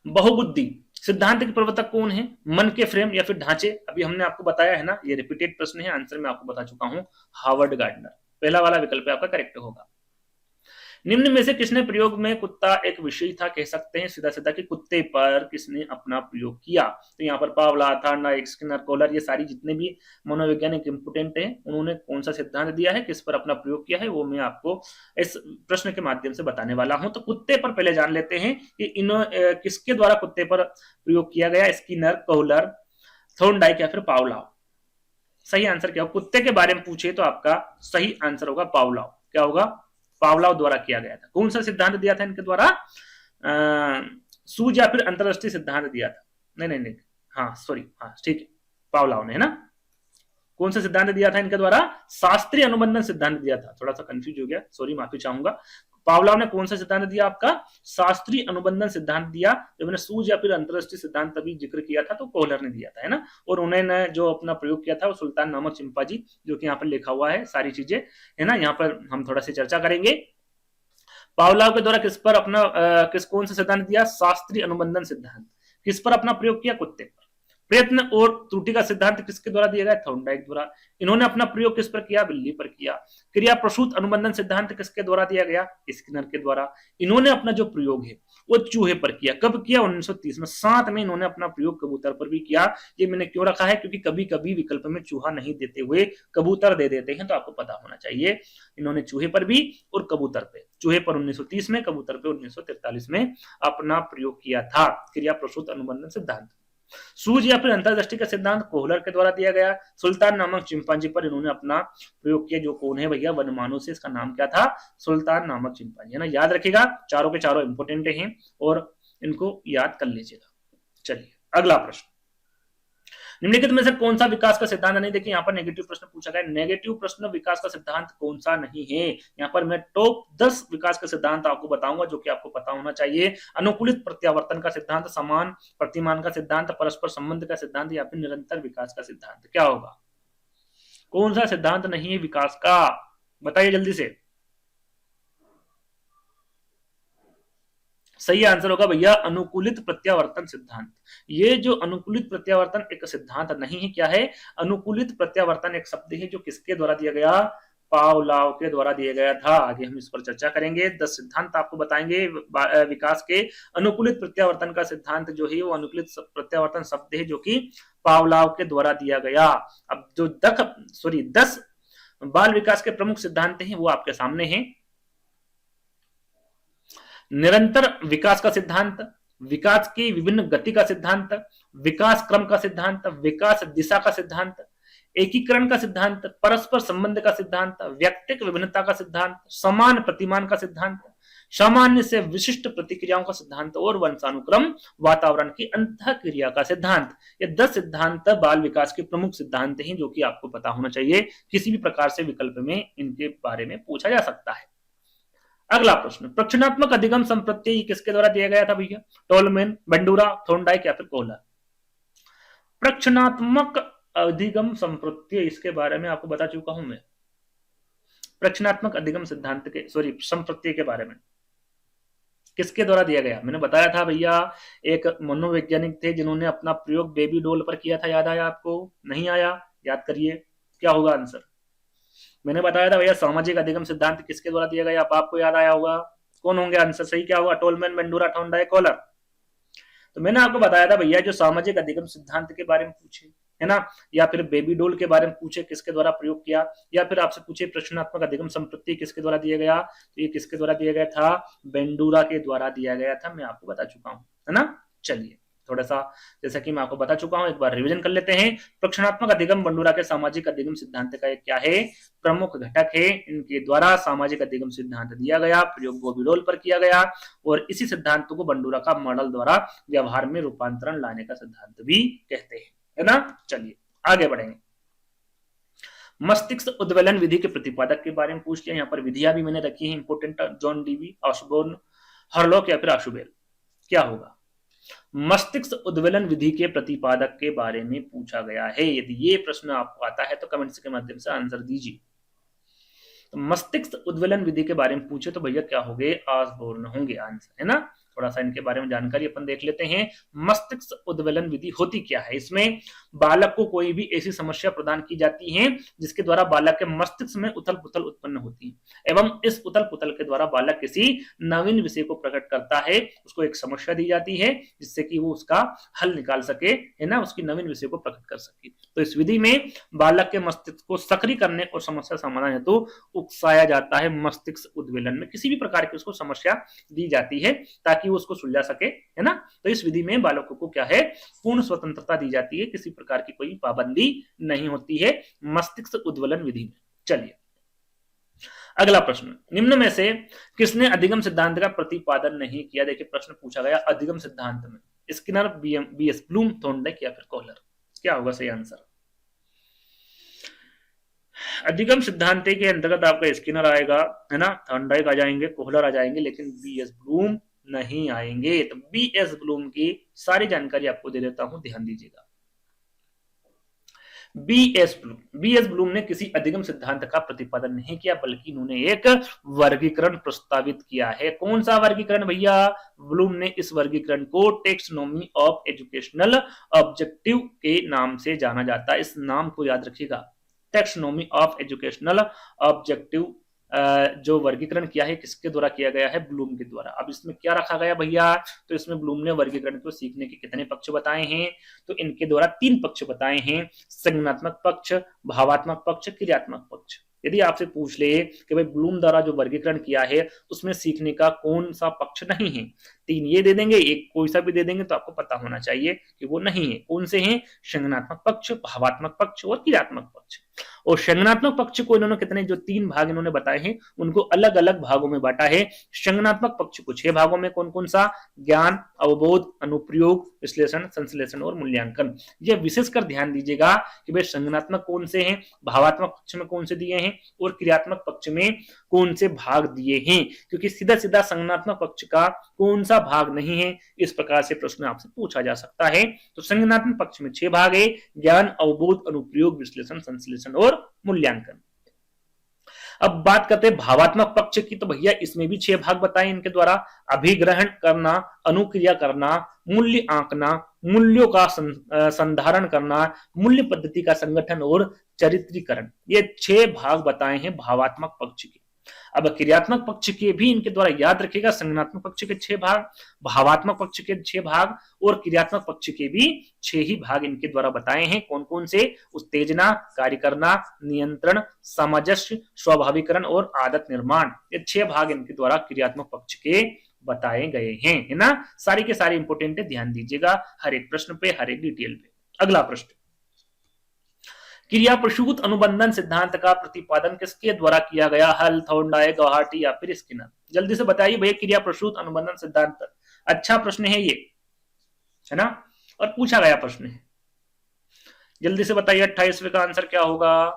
बहुबुद्धि सिद्धांत के प्रवर्तक कौन है? मन के फ्रेम या फिर ढांचे? अभी हमने आपको बताया है ना, ये रिपीटेड प्रश्न है, आंसर मैं आपको बता चुका हूं, हार्वर्ड गार्डनर। पहला वाला विकल्प आपका करेक्ट होगा। निम्न में से किसने प्रयोग में कुत्ता एक विषय था कह सकते हैं सीधा सीधा कि कुत्ते पर किसने अपना प्रयोग किया? तो यहाँ पर पावला, थार्नडाइक, स्किनर, कोहलर, ये सारी जितने भी मनोवैज्ञानिक इंपोर्टेंट हैं, उन्होंने कौन सा सिद्धांत दिया है, किस पर अपना प्रयोग किया है, वो मैं आपको इस प्रश्न के माध्यम से बताने वाला हूं। तो कुत्ते पर पहले जान लेते हैं कि किसके द्वारा कुत्ते पर प्रयोग किया गया? स्किनर, कोहलर, थॉर्नडाइक या फिर पावलाव? सही आंसर क्या होगा? कुत्ते के बारे में पूछे तो आपका सही आंसर होगा पावलाव। क्या होगा? पावलाव द्वारा किया गया था। कौन सा सिद्धांत दिया था इनके द्वारा? सूझ या फिर अंतरदृष्टि सिद्धांत दिया था। नहीं, हाँ सॉरी, हाँ ठीक है, पावलाव ने, है ना। कौन सा सिद्धांत दिया था इनके द्वारा? शास्त्रीय अनुबंधन सिद्धांत दिया था। थोड़ा सा कंफ्यूज हो गया, सॉरी, माफी चाहूंगा। पावलाव ने कौन सा सिद्धांत दिया? आपका शास्त्रीय अनुबंधन सिद्धांत दिया। जब मैंने सूझ या फिर अंतरदृष्टि सिद्धांत तभी जिक्र किया था तो कोहलर ने दिया था, है ना। और उन्होंने जो अपना प्रयोग किया था वो सुल्तान नामक चिंपांजी, जो कि यहाँ पर लिखा हुआ है सारी चीजें, है ना। यहाँ पर हम थोड़ा सी चर्चा करेंगे। पावलाव के द्वारा किस पर अपना कौन सा सिद्धांत दिया? शास्त्रीय अनुबंधन सिद्धांत। किस पर अपना प्रयोग किया? कुत्ते पर। प्रयत्न और त्रुटि का सिद्धांत किसके द्वारा दिया गया? थॉर्नडाइक द्वारा। इन्होंने अपना प्रयोग किस पर किया? बिल्ली पर किया। क्रिया प्रसूत अनुबंधन सिद्धांत किसके द्वारा दिया गया? स्किनर के द्वारा। इन्होंने अपना जो प्रयोग है वो चूहे पर किया। कब किया? 1930 में। साथ में इन्होंने अपना प्रयोग कबूतर पर भी किया। ये मैंने क्यों रखा है? क्योंकि कभी कभी विकल्प में चूहा नहीं देते हुए कबूतर दे देते हैं, तो आपको पता होना चाहिए। इन्होंने चूहे पर भी और कबूतर पे, चूहे पर 1930 में, कबूतर पे 1943 में अपना प्रयोग किया था। क्रिया प्रसूत अनुबंधन सिद्धांत। सूझ या फिर अंतर्दृष्टि का सिद्धांत कोहलर के द्वारा दिया गया। सुल्तान नामक चिंपांजी पर इन्होंने अपना प्रयोग किया। जो कौन है भैया? वनमानुष से। इसका नाम क्या था? सुल्तान नामक चिंपांजी, है ना। याद रखिएगा, चारों के चारों इंपोर्टेंट हैं और इनको याद कर लीजिएगा। चलिए, अगला प्रश्न। निम्नलिखित में से कौन सा विकास का सिद्धांत नहीं? देखिए यहाँ पर नेगेटिव प्रश्न पूछा गया। नेगेटिव प्रश्न विकास का सिद्धांत कौन सा नहीं है? यहाँ पर मैं टॉप 10 विकास का सिद्धांत आपको बताऊंगा जो कि आपको पता होना चाहिए। अनुकूलित प्रत्यावर्तन का सिद्धांत, समान प्रतिमान का सिद्धांत, परस्पर संबंध का सिद्धांत या फिर निरंतर विकास का सिद्धांत। क्या होगा? कौन सा सिद्धांत नहीं है विकास का? बताइए जल्दी से। सही आंसर होगा भैया अनुकूलित प्रत्यावर्तन सिद्धांत। ये जो अनुकूलित प्रत्यावर्तन एक सिद्धांत नहीं है, क्या है? अनुकूलित प्रत्यावर्तन एक शब्द है जो किसके द्वारा दिया गया? पावलाव के द्वारा दिया गया था। आगे हम इस पर चर्चा करेंगे। 10 सिद्धांत आपको बताएंगे विकास के। अनुकूलित प्रत्यावर्तन का सिद्धांत जो है वो अनुकूलित प्रत्यावर्तन शब्द है जो कि पावलाव के द्वारा दिया गया। अब जो 10 बाल विकास के प्रमुख सिद्धांत हैं वो आपके सामने हैं। निरंतर विकास का सिद्धांत, विकास की विभिन्न गति का सिद्धांत, विकास क्रम का सिद्धांत, विकास दिशा का सिद्धांत, एकीकरण का सिद्धांत, परस्पर संबंध का सिद्धांत, व्यक्तिक विभिन्नता का सिद्धांत, समान प्रतिमान का सिद्धांत, सामान्य से विशिष्ट प्रतिक्रियाओं का सिद्धांत और वंशानुक्रम वातावरण की अंतःक्रिया का सिद्धांत। ये 10 सिद्धांत बाल विकास के प्रमुख सिद्धांत हैं जो कि आपको पता होना चाहिए। किसी भी प्रकार से विकल्प में इनके बारे में पूछा जा सकता है। अगला प्रश्न, प्रक्षणात्मक अधिगम संप्रत्यय किसके द्वारा दिया गया था भैया? टोलमैन, बंडूरा, थॉर्नडाइक या फिर कोहलर? प्रक्षणात्मक अधिगम संप्रत्यय, इसके बारे में आपको बता चुका हूं मैं। प्रक्षणात्मक अधिगम सिद्धांत के संप्रत्यय के बारे में किसके द्वारा दिया गया? मैंने बताया था भैया, एक मनोवैज्ञानिक थे जिन्होंने अपना प्रयोग बेबी डॉल पर किया था। याद आया आपको? नहीं आया? याद करिए, क्या होगा आंसर? मैंने बताया था भैया सामाजिक अधिगम सिद्धांत किसके द्वारा दिया गया? अब आपको याद आया होगा। कौन होंगे आंसर? सही क्या होगा? Tolman, Bandura, Thorndike, Kohler. तो मैंने आपको बताया था भैया जो सामाजिक अधिगम सिद्धांत के बारे में पूछे, है ना, या फिर बेबी डोल के बारे में पूछे किसके द्वारा प्रयोग किया, या फिर आपसे पूछे प्रश्नात्मक अधिगम संप्रत्यय किसके द्वारा दिया गया, तो ये किसके द्वारा दिया गया था? बेंडूरा के द्वारा दिया गया था। मैं आपको बता चुका हूं, है ना। चलिए थोड़ा सा जैसा कि मैं आपको बता चुका हूं, एक बार रिवीजन कर लेते हैं। प्रक्षणात्मक अधिगम बंडूरा के सामाजिक अधिगम सिद्धांत का एक क्या है? प्रमुख घटक है। इनके द्वारा सामाजिक अधिगम सिद्धांत दिया गया, प्रयोग बॉबी डोल पर किया गया और इसी सिद्धांत को बंडूरा का मॉडल द्वारा व्यवहार में रूपांतरण लाने का सिद्धांत भी कहते हैं। है ना। चलिए आगे बढ़ेंगे। मस्तिष्क उद्वेलन विधि के प्रतिपादक के बारे में पूछ लिया। यहाँ पर विधियां भी मैंने रखी है इंपोर्टेंट, जॉन डीवी, ऑसबोर्न, हर्लॉक या फिर आशुबेल। क्या होगा? मस्तिष्क उद्वेलन विधि के प्रतिपादक के बारे में पूछा गया है। यदि ये प्रश्न आपको आता है तो कमेंट्स के माध्यम से आंसर दीजिए। तो मस्तिष्क उद्वेलन विधि के बारे में पूछे तो भैया क्या हो गए? ऑसबोर्न होंगे आंसर, है ना। थोड़ा सा इनके बारे में जानकारी अपन देख लेते हैं। मस्तिष्क उद्वेलन विधि होती क्या है? इसमें बालक को कोई भी ऐसी समस्या प्रदान की जाती है जिसके द्वारा बालक के मस्तिष्क में उथल पुथल उत्पन्न होती है एवं इस उथल पुथल के द्वारा बालक किसी नवीन विषय को प्रकट करता है। उसको एक समस्या दी जाती है जिससे कि वो उसका हल निकाल सके, है ना, उसकी नवीन विषय को प्रकट कर सके। तो इस विधि में बालक के मस्तिष्क को सक्रिय करने और समस्या समाधान हेतु उकसाया जाता है। मस्तिष्क उद्वेलन में किसी भी प्रकार की उसको समस्या दी जाती है ताकि वो उसको सुलझा सके, है ना। तो इस विधि में बालकों को क्या है? पूर्ण स्वतंत्रता दी जाती है, किसी प्रकार की कोई पाबंदी नहीं होती है मस्तिष्क उद्वेलन विधि में। चलिए अगला प्रश्न, निम्न में से किसने अधिगम सिद्धांत का प्रतिपादन नहीं किया? देखिए प्रश्न पूछा गया अधिगम सिद्धांत में Skinner, B S Bloom, Thorndike या फिर कोहलर। क्या होगा सही आंसर? अधिगम सिद्धांत के अंतर्गत आपका स्किनर आएगा, है ना, थॉर्नडाइक आ जाएंगे, कोहलर आ जाएंगे, लेकिन बी.एस. ब्लूम नहीं आएंगे। तो बी.एस. ब्लूम की सारी जानकारी आपको दे देता हूं, ध्यान दीजिएगा। बी.एस. ब्लूम ने किसी अधिगम सिद्धांत का प्रतिपादन नहीं किया, बल्कि इन्होंने एक वर्गीकरण प्रस्तावित किया है। कौन सा वर्गीकरण भैया? ब्लूम ने इस वर्गीकरण को टेक्सोनॉमी ऑफ एजुकेशनल ऑब्जेक्टिव के नाम से जाना जाता है। इस नाम को याद रखिएगा, टेक्सोनॉमी ऑफ एजुकेशनल ऑब्जेक्टिव। जो वर्गीकरण किया है किसके द्वारा किया गया है? ब्लूम के द्वारा। अब इसमें क्या रखा गया भैया? तो इसमें ब्लूम ने वर्गीकरण को सीखने के कितने पक्ष बताए हैं? तो इनके द्वारा 3 पक्ष बताए हैं, संज्ञानात्मक पक्ष, भावात्मक पक्ष, क्रियात्मक पक्ष। यदि आपसे पूछ ले कि भाई ब्लूम द्वारा जो वर्गीकरण किया है उसमें सीखने का कौन सा पक्ष नहीं है, 3 ये दे देंगे, एक कोई सा भी दे देंगे, तो आपको पता होना चाहिए कि वो नहीं है। कौन से हैं? संज्ञानात्मक पक्ष, भावात्मक पक्ष और क्रियात्मक पक्ष। और संज्ञानात्मक पक्ष को इन्होंने कितने, जो 3 भाग इन्होंने बताए हैं उनको अलग अलग भागों में बांटा है। संज्ञानात्मक पक्ष को 6 भागों में, कौन कौन सा? ज्ञान, अवबोध, अनुप्रयोग, विश्लेषण, संश्लेषण और मूल्यांकन। यह विशेषकर ध्यान दीजिएगा कि भाई संज्ञानात्मक कौन से हैं, भावात्मक पक्ष में कौन से दिए हैं और क्रियात्मक पक्ष में कौन से भाग दिए हैं, क्योंकि सीधा सीधा संज्ञानात्मक पक्ष का कौन सा भाग नहीं है, इस प्रकार से प्रश्न आपसे पूछा जा सकता है। तो संज्ञानात्मक पक्ष में 6 भाग है, ज्ञान, अवबोध, अनुप्रयोग, विश्लेषण, संश्लेषण और मूल्यांकन। अब बात करते हैं भावात्मक पक्ष की, तो भैया इसमें भी 6 भाग बताए इनके द्वारा। अभिग्रहण करना, अनुक्रिया करना, मूल्य आंकना, मूल्यों का संधारण करना, मूल्य पद्धति का संगठन और चरित्रीकरण। ये 6 भाग बताए हैं भावात्मक पक्ष के। अब क्रियात्मक पक्ष के भी इनके द्वारा याद रखिएगा, संज्ञानात्मक पक्ष के 6 भाग, भावात्मक पक्ष के 6 भाग और क्रियात्मक पक्ष के भी 6 ही भाग इनके द्वारा बताए हैं। कौन कौन से? उत्तेजना, कार्य करना, नियंत्रण, सामंजस्य, स्वाभाविकरण और आदत निर्माण। ये 6 भाग इनके द्वारा क्रियात्मक पक्ष के बताए गए हैं, है ना। सारी के सारे इंपोर्टेंट है, ध्यान दीजिएगा हर एक प्रश्न पे, हर एक डिटेल पे। अगला प्रश्न, क्रिया प्रसूत अनुबंधन सिद्धांत का प्रतिपादन किसके द्वारा किया गया? हल, थॉर्नडाइक, गौहाटी या फिर स्किनर। जल्दी से बताइए भैया, क्रिया प्रसूत अनुबंधन सिद्धांत। अच्छा प्रश्न है ये, है ना, और पूछा गया प्रश्न है। जल्दी से बताइए 28वें का आंसर क्या होगा?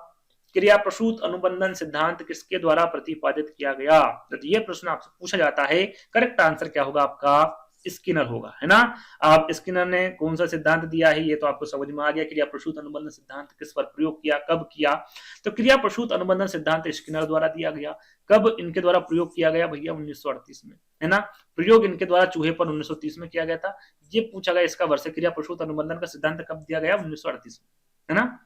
क्रिया प्रसूत अनुबंधन सिद्धांत किसके द्वारा प्रतिपादित किया गया? तो ये प्रश्न आपसे पूछा जाता है, करेक्ट आंसर क्या होगा आपका? स्किनर होगा, है ना। आप स्किनर ने कौन सा सिद्धांत दिया है ये तो आपको समझ में आ गया। क्रिया प्रसूत अनुबंधन सिद्धांत किस पर प्रयोग किया, कब किया? तो क्रिया प्रसूत अनुबंधन सिद्धांत स्किनर द्वारा दिया गया। कब इनके द्वारा प्रयोग किया गया भैया? 1938 में, है ना। प्रयोग इनके द्वारा चूहे पर 1930 में किया गया था। ये पूछा गया इसका वर्ष, क्रिया प्रसूत अनुबंधन का सिद्धांत कब दिया गया? 1938 में, है ना।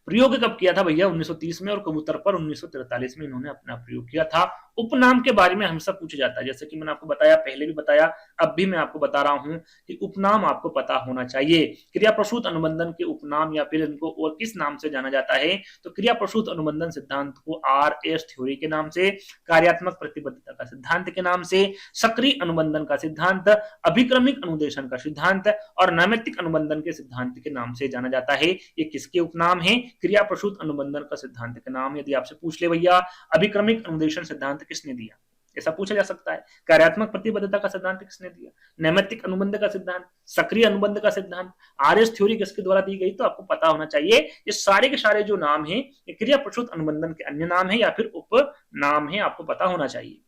प्रयोग कब किया था भैया? 1930 में, और कबूतर पर 1943 में इन्होंने अपना प्रयोग किया था। उपनाम के बारे में हमेशा पूछा जाता है, जैसे कि मैंने आपको बताया, पहले भी बताया, अब भी मैं आपको बता रहा हूं कि उपनाम आपको पता होना चाहिए। क्रिया प्रसूत अनुबंधन के उपनाम या फिर इनको और किस नाम से जाना जाता है? तो क्रिया प्रसूत अनुबंधन सिद्धांत को RS थ्योरी के नाम से, कार्यात्मक प्रतिबद्धता का सिद्धांत के नाम से, सक्रिय अनुबंधन का सिद्धांत, अभिक्रमिक अनुदेशन का सिद्धांत और नैमित्तिक अनुबंधन के सिद्धांत के नाम से जाना जाता है। ये किसके उपनाम है? क्रिया प्रसूत अनुबंधन का सिद्धांत के नाम। यदि आपसे पूछ ले भैया अभिक्रमिक अनुदेशन सिद्धांत किसने दिया, ऐसा पूछा जा सकता है। कार्यात्मक प्रतिबद्धता का सिद्धांत किसने दिया? नैमित्तिक अनुबंध का सिद्धांत, सक्रिय अनुबंध का सिद्धांत, आरएस थ्योरी किसके द्वारा दी गई? तो आपको पता होना चाहिए ये सारे के सारे जो नाम है ये क्रिया प्रसूत अनुबंधन के अन्य नाम है या फिर उपनाम है, आपको पता होना चाहिए।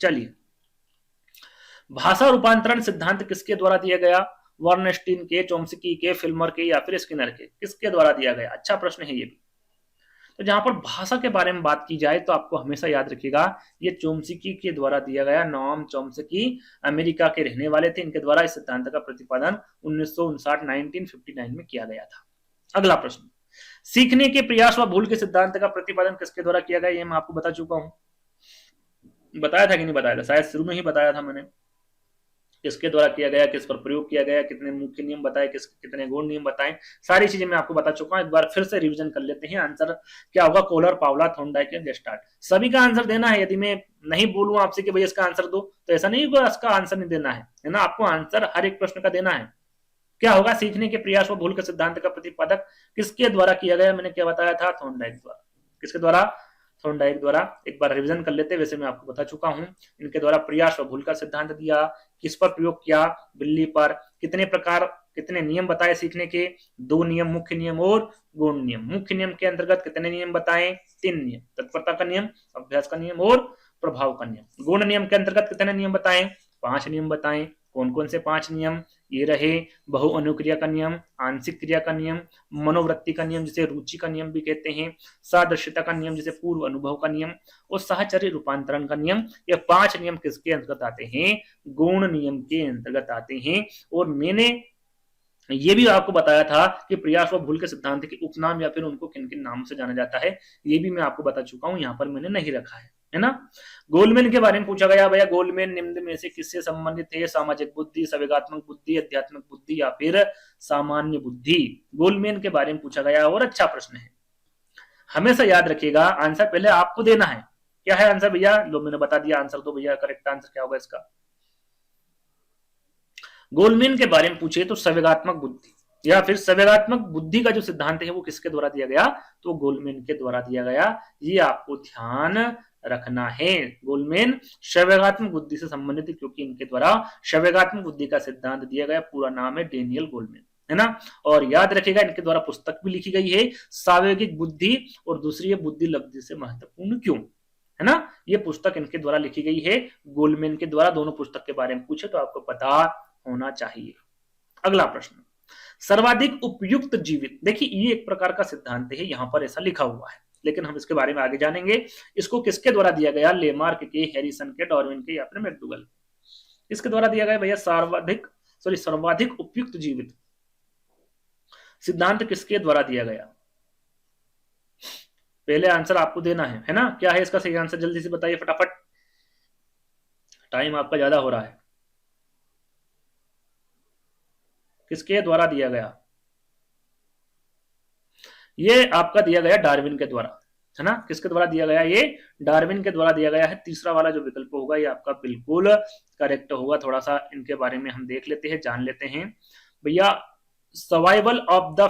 चलिए, भाषा रूपांतरण सिद्धांत किसके द्वारा दिया गया? वर्नस्टीन के, चोम्स्की के, फिल्मर के या फिर स्किनर के? किसके द्वारा दिया गया? अच्छा प्रश्न है ये भी। तो जहां पर भाषा के बारे में बात की जाए तो आपको हमेशा याद रखिएगा ये चोम्स्की के द्वारा दिया गया। नोम चोम्स्की अमेरिका के रहने वाले थे, इनके द्वारा इस सिद्धांत का प्रतिपादन 1959 में किया गया था। अगला प्रश्न, सीखने के प्रयास व भूल के सिद्धांत का प्रतिपादन किसके द्वारा किया गया? ये मैं आपको बता चुका हूं, बताया था कि नहीं बताया था? शायद शुरू में ही बताया था मैंने। किसके द्वारा किया गया, किस पर प्रयोग किया गया, कितने मुख्य नियम बताए, कितने गौण नियम बताए, सारी चीजें मैं आपको बता चुका हूं। एक बार फिर से रिवीजन कर लेते हैं। आंसर क्या होगा? कोहलर, पावला, थॉर्नडाइक या गेस्टार्ट। सभी का आंसर देना है। यदि मैं नहीं बोलूं आपसे कि भैया इसका आंसर दो, तो ऐसा नहीं होगा इसका आंसर नहीं देना है ना। आपको आंसर हर एक प्रश्न का देना है। क्या होगा? सीखने के प्रयास व भूल के सिद्धांत का प्रतिपादक किसके द्वारा किया गया? मैंने क्या बताया था? थॉर्नडाइक द्वारा। किसके द्वारा? थॉर्नडाइक द्वारा। एक बार रिवीजन कर लेते हैं, वैसे मैं आपको बता चुका हूं। इनके द्वारा प्रयास व भूल का सिद्धांत दिया। किस पर प्रयोग किया? बिल्ली पर। कितने प्रकार, कितने नियम बताए सीखने के? 2 नियम, मुख्य नियम और गौण नियम। मुख्य नियम के अंतर्गत कितने नियम बताए? 3 नियम, तत्परता का नियम, अभ्यास का नियम और प्रभाव का नियम। गौण नियम के अंतर्गत कितने नियम बताए? 5 नियम बताए। कौन कौन से 5 नियम? ये रहे बहु अनुक्रिया का नियम, आंशिक क्रिया का नियम, मनोवृत्ति का नियम जिसे रुचि का नियम भी कहते हैं, सादृश्यता का नियम जिसे पूर्व अनुभव का नियम, और साहचर्य रूपांतरण का नियम। ये 5 नियम किसके अंतर्गत आते हैं? गौण नियम के अंतर्गत आते हैं। और मैंने ये भी आपको बताया था कि प्रयास व भूल के सिद्धांत के उपनाम या फिर उनको किन किन नाम से जाना जाता है, ये भी मैं आपको बता चुका हूं, यहाँ पर मैंने नहीं रखा है ना। गोलमैन के बारे में पूछा गया, भैया गोलमैन निम्न में से किससे संबंधित है? सामाजिक बुद्धि, संवेगात्मक बुद्धि, आध्यात्मिक बुद्धि या फिर सामान्य बुद्धि? गोलमैन के बारे में पूछा गया और अच्छा प्रश्न है। हमेशा याद रखिएगा आंसर पहले आपको देना है। क्या है आंसर भैया? लो मैंने बता दिया आंसर। तो भैया करेक्ट आंसर क्या होगा इसका? गोलमैन के बारे में पूछे तो संवेगात्मक बुद्धि या फिर संवेगात्मक बुद्धि का जो सिद्धांत है वो किसके द्वारा दिया गया? तो गोलमैन के द्वारा दिया गया। ये आपको ध्यान रखना है। गोलमैन संवेगात्मक बुद्धि से संबंधित है क्योंकि इनके द्वारा संवेगात्मक बुद्धि का सिद्धांत दिया गया। पूरा नाम है डेनियल गोलमैन, है ना। और याद रखिएगा इनके द्वारा पुस्तक भी लिखी गई है, सावेगिक बुद्धि, और दूसरी है बुद्धि लब्धि से महत्वपूर्ण क्यों, है ना। ये पुस्तक इनके द्वारा लिखी गई है, गोलमैन के द्वारा। दोनों पुस्तक के बारे में पूछे तो आपको पता होना चाहिए। अगला प्रश्न, सर्वाधिक उपयुक्त जीवित। देखिए ये एक प्रकार का सिद्धांत है, यहां पर ऐसा लिखा हुआ है, लेकिन हम इसके बारे में आगे जानेंगे। इसको किसके द्वारा दिया गया? लेमार्क के, हैरिसन के, डार्विन के या फिर मैकडूगल? इसके द्वारा दिया गया भैया सर्वाधिक उपयुक्त जीवित सिद्धांत किसके द्वारा दिया गया? पहले आंसर आपको देना है ना। क्या है इसका सही आंसर? जल्दी से बताइए फटाफट, टाइम आपका ज्यादा हो रहा है। किसके द्वारा दिया गया? ये आपका दिया गया डार्विन के द्वारा, है ना। किसके द्वारा दिया गया? ये डार्विन के द्वारा दिया गया है। तीसरा वाला जो विकल्प होगा ये आपका बिल्कुल करेक्ट होगा। थोड़ा सा इनके बारे में हम देख लेते हैं, जान लेते हैं भैया। सर्वाइवल ऑफ द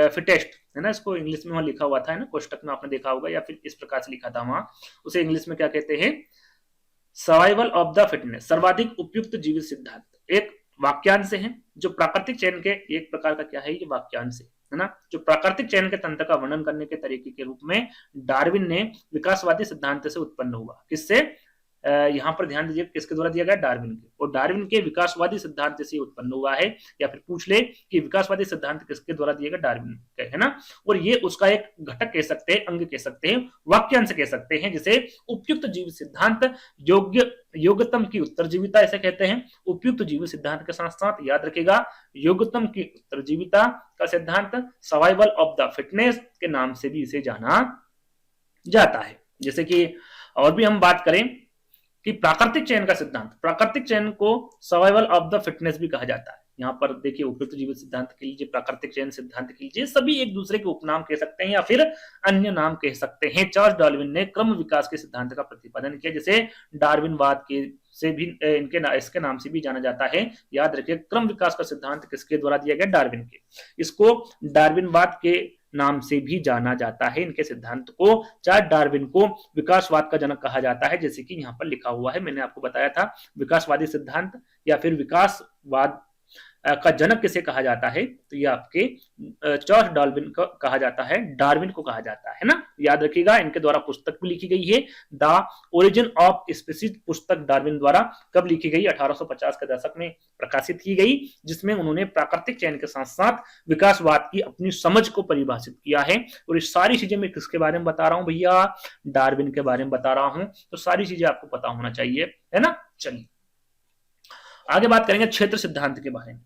फिटेस्ट, है ना। इसको इंग्लिश में वहां लिखा हुआ था, है ना, कोष्टक में आपने देखा होगा, या फिर इस प्रकार से लिखा था वहां। उसे इंग्लिश में क्या कहते हैं? सर्वाइवल ऑफ द फिटनेस, सर्वाधिक उपयुक्त जीवित सिद्धांत। एक वाक्यांश है जो प्राकृतिक चयन के एक प्रकार का क्या है? ये वाक्यांश है ना, जो प्राकृतिक चयन के तंत्र का वर्णन करने के तरीके के रूप में डार्विन ने विकासवादी सिद्धांत से उत्पन्न हुआ। किससे? यहां पर ध्यान दीजिए, किसके द्वारा दिया गया? डार्विन के। और डार्विन के विकासवादी सिद्धांत से उत्पन्न हुआ है, या फिर पूछ ले कि विकासवादी सिद्धांत किसके द्वारा दिया गया? डार्विन के, है ना। और ये उसका एक घटक कह सकते हैं, अंग कह सकते हैं, वाक्यांश कह सकते हैं, जिसे उपयुक्त जीवित सिद्धांत, योग्यतम की उत्तरजीविता ऐसे कहते हैं। उपयुक्त जीवित सिद्धांत के साथ साथ याद रखेगा योग्यतम की उत्तरजीविता का सिद्धांत, सर्वाइवल ऑफ द फिटनेस के नाम से भी इसे जाना जाता है। जैसे कि और भी हम बात करें कि प्राकृतिक चयन का सिद्धांत, प्राकृतिक चयन को सर्वाइवल ऑफ द फिटनेस भी कहा जाता है। यहाँ पर देखिए उपयुक्त जीवित सिद्धांत के लीजिए, प्राकृतिक चयन सिद्धांत के लीजिए, सभी एक दूसरे के उपनाम कह सकते हैं या फिर अन्य नाम कह सकते हैं। चार्ल्स डार्विन ने क्रम विकास के सिद्धांत का प्रतिपादन किया, जिसे डार्विनवाद के से भी इसके नाम से भी जाना जाता है। याद रखिए क्रम विकास का सिद्धांत किसके द्वारा दिया गया? डार्विन के। इसको डार्विनवाद के नाम से भी जाना जाता है। इनके सिद्धांत को चार्ल्स डार्विन को विकासवाद का जनक कहा जाता है, जैसे कि यहाँ पर लिखा हुआ है, मैंने आपको बताया था विकासवादी सिद्धांत या फिर विकासवाद का जनक किसे कहा जाता है, तो ये आपके चार्ल्स डार्विन को कहा जाता है, डार्विन को कहा जाता है ना, याद रखिएगा। इनके द्वारा पुस्तक भी लिखी गई है, द ओरिजिन ऑफ स्पीसीज पुस्तक डार्विन द्वारा कब लिखी गई, 1850 के दशक में प्रकाशित की गई, जिसमें उन्होंने प्राकृतिक चयन के साथ साथ विकासवाद की अपनी समझ को परिभाषित किया है। और ये सारी चीजें मैं किसके बारे में बता रहा हूं भैया, डार्विन के बारे में बता रहा हूं, तो सारी चीजें आपको पता होना चाहिए, है ना। चलिए आगे बात करेंगे क्षेत्र सिद्धांत के बारे में।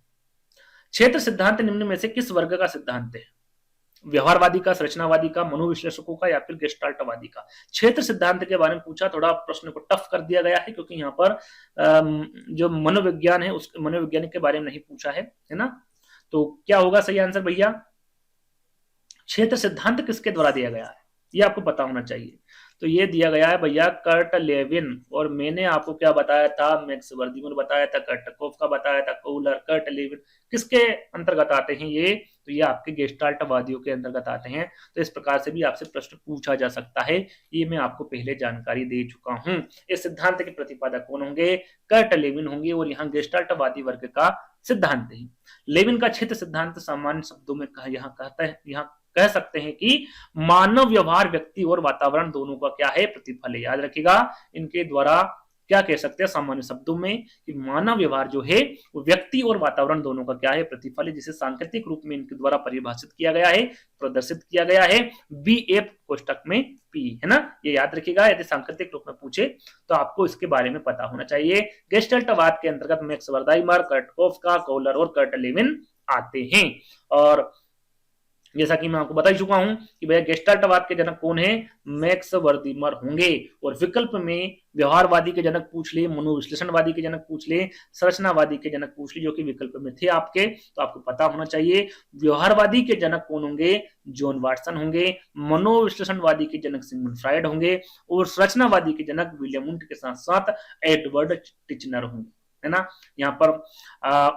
क्षेत्र सिद्धांत निम्न में से किस वर्ग का सिद्धांत है, व्यवहारवादी का, संरचनावादी का, मनोविश्लेषकों का या फिर गेस्टाल्टवादी का। क्षेत्र सिद्धांत के बारे में पूछा, थोड़ा प्रश्न को टफ कर दिया गया है क्योंकि यहाँ पर जो मनोविज्ञान है उस मनोवैज्ञानिक के बारे में नहीं पूछा है ना। तो क्या होगा सही आंसर भैया, क्षेत्र सिद्धांत किसके द्वारा दिया गया है, ये आपको पता होना चाहिए। तो ये दिया गया है भैया कर्ट लेविन, और मैंने आपको क्या बताया था, मैक्स वर्दीमैन बताया था, कर्टकोफ का बताया था, कोहलर, कर्ट लेविन किसके अंतर्गत आते हैं ये, तो ये आपके गेस्टाल्टवादियों के अंतर्गत आते हैं। तो इस प्रकार से भी आपसे प्रश्न पूछा जा सकता है, ये मैं आपको पहले जानकारी दे चुका हूं। इस सिद्धांत के प्रतिपादक कौन होंगे, कर्ट लेविन होंगे, और यहाँ गेस्टाल्टवादी वर्ग का सिद्धांत है। लेविन का क्षेत्र सिद्धांत सामान्य शब्दों में यहाँ कहता है, यहाँ कह सकते हैं कि मानव व्यवहार व्यक्ति और वातावरण दोनों का क्या है, प्रतिफल है। याद रखिएगा, इनके द्वारा क्या कह सकते हैं सामान्य शब्दों में कि मानव व्यवहार जो है वो व्यक्ति और वातावरण दोनों का क्या है, प्रतिफल है, जिसे सांकेतिक रूप में इनके द्वारा परिभाषित किया गया है, प्रदर्शित किया गया है BF कोष्टक में P, है ना। ये याद रखिएगा, यदि सांकेतिक रूप में पूछे तो आपको इसके बारे में पता होना चाहिए। गेस्टाल्टवाद के अंतर्गत मैक्स वर्दाइमर, कर्टकोफ, कोहलर और कर्ट लेविन आते हैं। और जैसा कि मैं आपको बता चुका हूं कि भैया गेस्टाल्टवाद के जनक कौन है, मैक्स वर्दीमर होंगे। और विकल्प में व्यवहारवादी के जनक पूछ ले, मनोविश्लेषणवादी के जनक पूछ ले, संरचनावादी के जनक पूछ ले, जो कि विकल्प में थे आपके, तो आपको पता होना चाहिए व्यवहारवादी के जनक कौन होंगे, जॉन वाटसन होंगे, मनोविश्लेषणवादी के जनक सिगमंड फ्रायड होंगे, और संरचनावादी के जनक विलियम वुंट के साथ साथ एडवर्ड टिचनर होंगे, है ना। यहाँ पर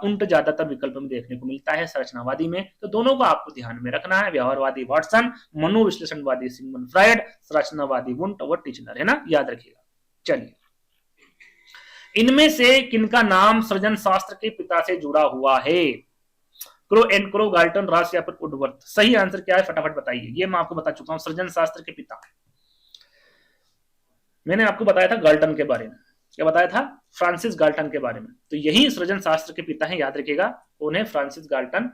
उंट ज्यादातर विकल्प में देखने को मिलता है संरचनावादी में, तो दोनों को आपको ध्यान में रखना है, व्यवहारवादी वाटसन, मनोविश्लेषणवादी सिगमंड फ्रायड, संरचनावादी वुंट और टिचनर, है ना, याद रखिएगा। चलिए, इनमें से किनका नाम सृजन शास्त्र के पिता से जुड़ा हुआ है, crow and crow, Galton, Ross या फिर वुडवर्थ। सही आंसर क्या है फटाफट बताइए, ये मैं आपको बता चुका हूं, सृजन शास्त्र के पिता मैंने आपको बताया था गाल्टन के बारे में, क्या बताया था, फ्रांसिस गाल्टन के बारे में। तो यही सृजन शास्त्र के पिता है, याद रखिएगा कौन है, फ्रांसिस गाल्टन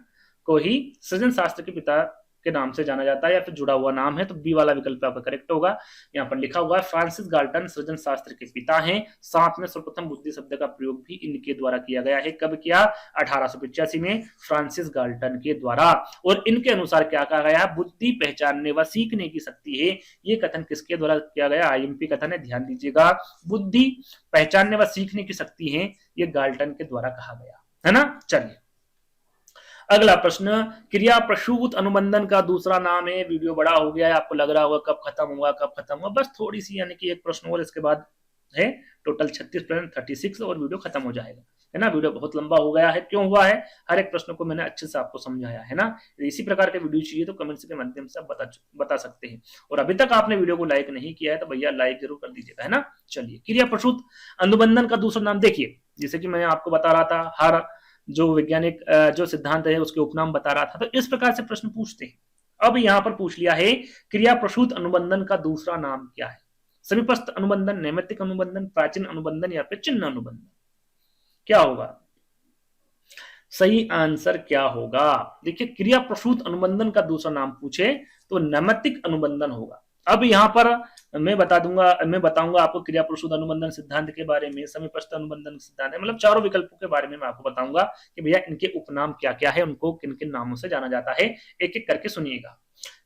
को ही सृजन शास्त्र के पिता के नाम से जाना जाता है, या फिर जुड़ा हुआ नाम है, तो बी वाला विकल्प आपका करेक्ट होगा। यहाँ पर लिखा हुआ है फ्रांसिस गाल्टन सृजन शास्त्र के पिता हैं। साथ में सर्वप्रथम बुद्धि शब्द का प्रयोग भी इनके द्वारा किया गया है, कब किया, 1885 में फ्रांसिस गाल्टन के द्वारा। और इनके अनुसार क्या कहा गया, बुद्धि पहचानने व सीखने की शक्ति है। ये कथन किसके द्वारा किया गया, IMP कथन है, ध्यान दीजिएगा, बुद्धि पहचानने व सीखने की शक्ति है, ये गाल्टन के द्वारा कहा गया, है ना। चलिए अगला प्रश्न, क्रिया प्रसूत अनुबंधन का दूसरा नाम है। वीडियो बड़ा हो गया है, आपको लग रहा होगा कब खत्म हुआ कब खत्म हुआ, बस थोड़ी सी यानी कि एक प्रश्न और इसके बाद है टोटल 36 प्रश्न, 36 और वीडियो खत्म हो जाएगा, है ना। वीडियो बहुत लंबा हो गया है, क्यों हुआ है, हर एक प्रश्न को मैंने अच्छे से आपको समझाया है ना। इसी प्रकार के वीडियो चाहिए तो कमेंट्स के माध्यम से आप बता सकते हैं। और अभी तक आपने वीडियो को लाइक नहीं किया है तो भैया लाइक जरूर कर दीजिएगा, है ना। चलिए, क्रिया प्रसूत अनुबंधन का दूसरा नाम देखिए, जैसे कि मैं आपको बता रहा था, हर जो वैज्ञानिक जो सिद्धांत है उसके उपनाम बता रहा था, तो इस प्रकार से प्रश्न पूछते हैं। अब यहां पर पूछ लिया है क्रिया प्रसूत अनुबंधन का दूसरा नाम क्या है, समीपस्थ अनुबंधन, नैमित्तिक अनुबंधन, प्राचीन अनुबंधन या फिर चिन्ह अनुबंधन, क्या होगा सही आंसर, क्या होगा। देखिए, क्रिया प्रसूत अनुबंधन का दूसरा नाम पूछे तो नैमित्तिक अनुबंधन होगा। अब यहां पर मैं बताऊंगा आपको क्रिया प्रसूत अनुबंधन सिद्धांत के बारे में, समीपस्थ अनुबंधन सिद्धांत, मतलब चारों विकल्पों के बारे में मैं आपको बताऊंगा कि भैया इनके उपनाम क्या क्या है, उनको किन किन नामों से जाना जाता है, एक एक करके सुनिएगा।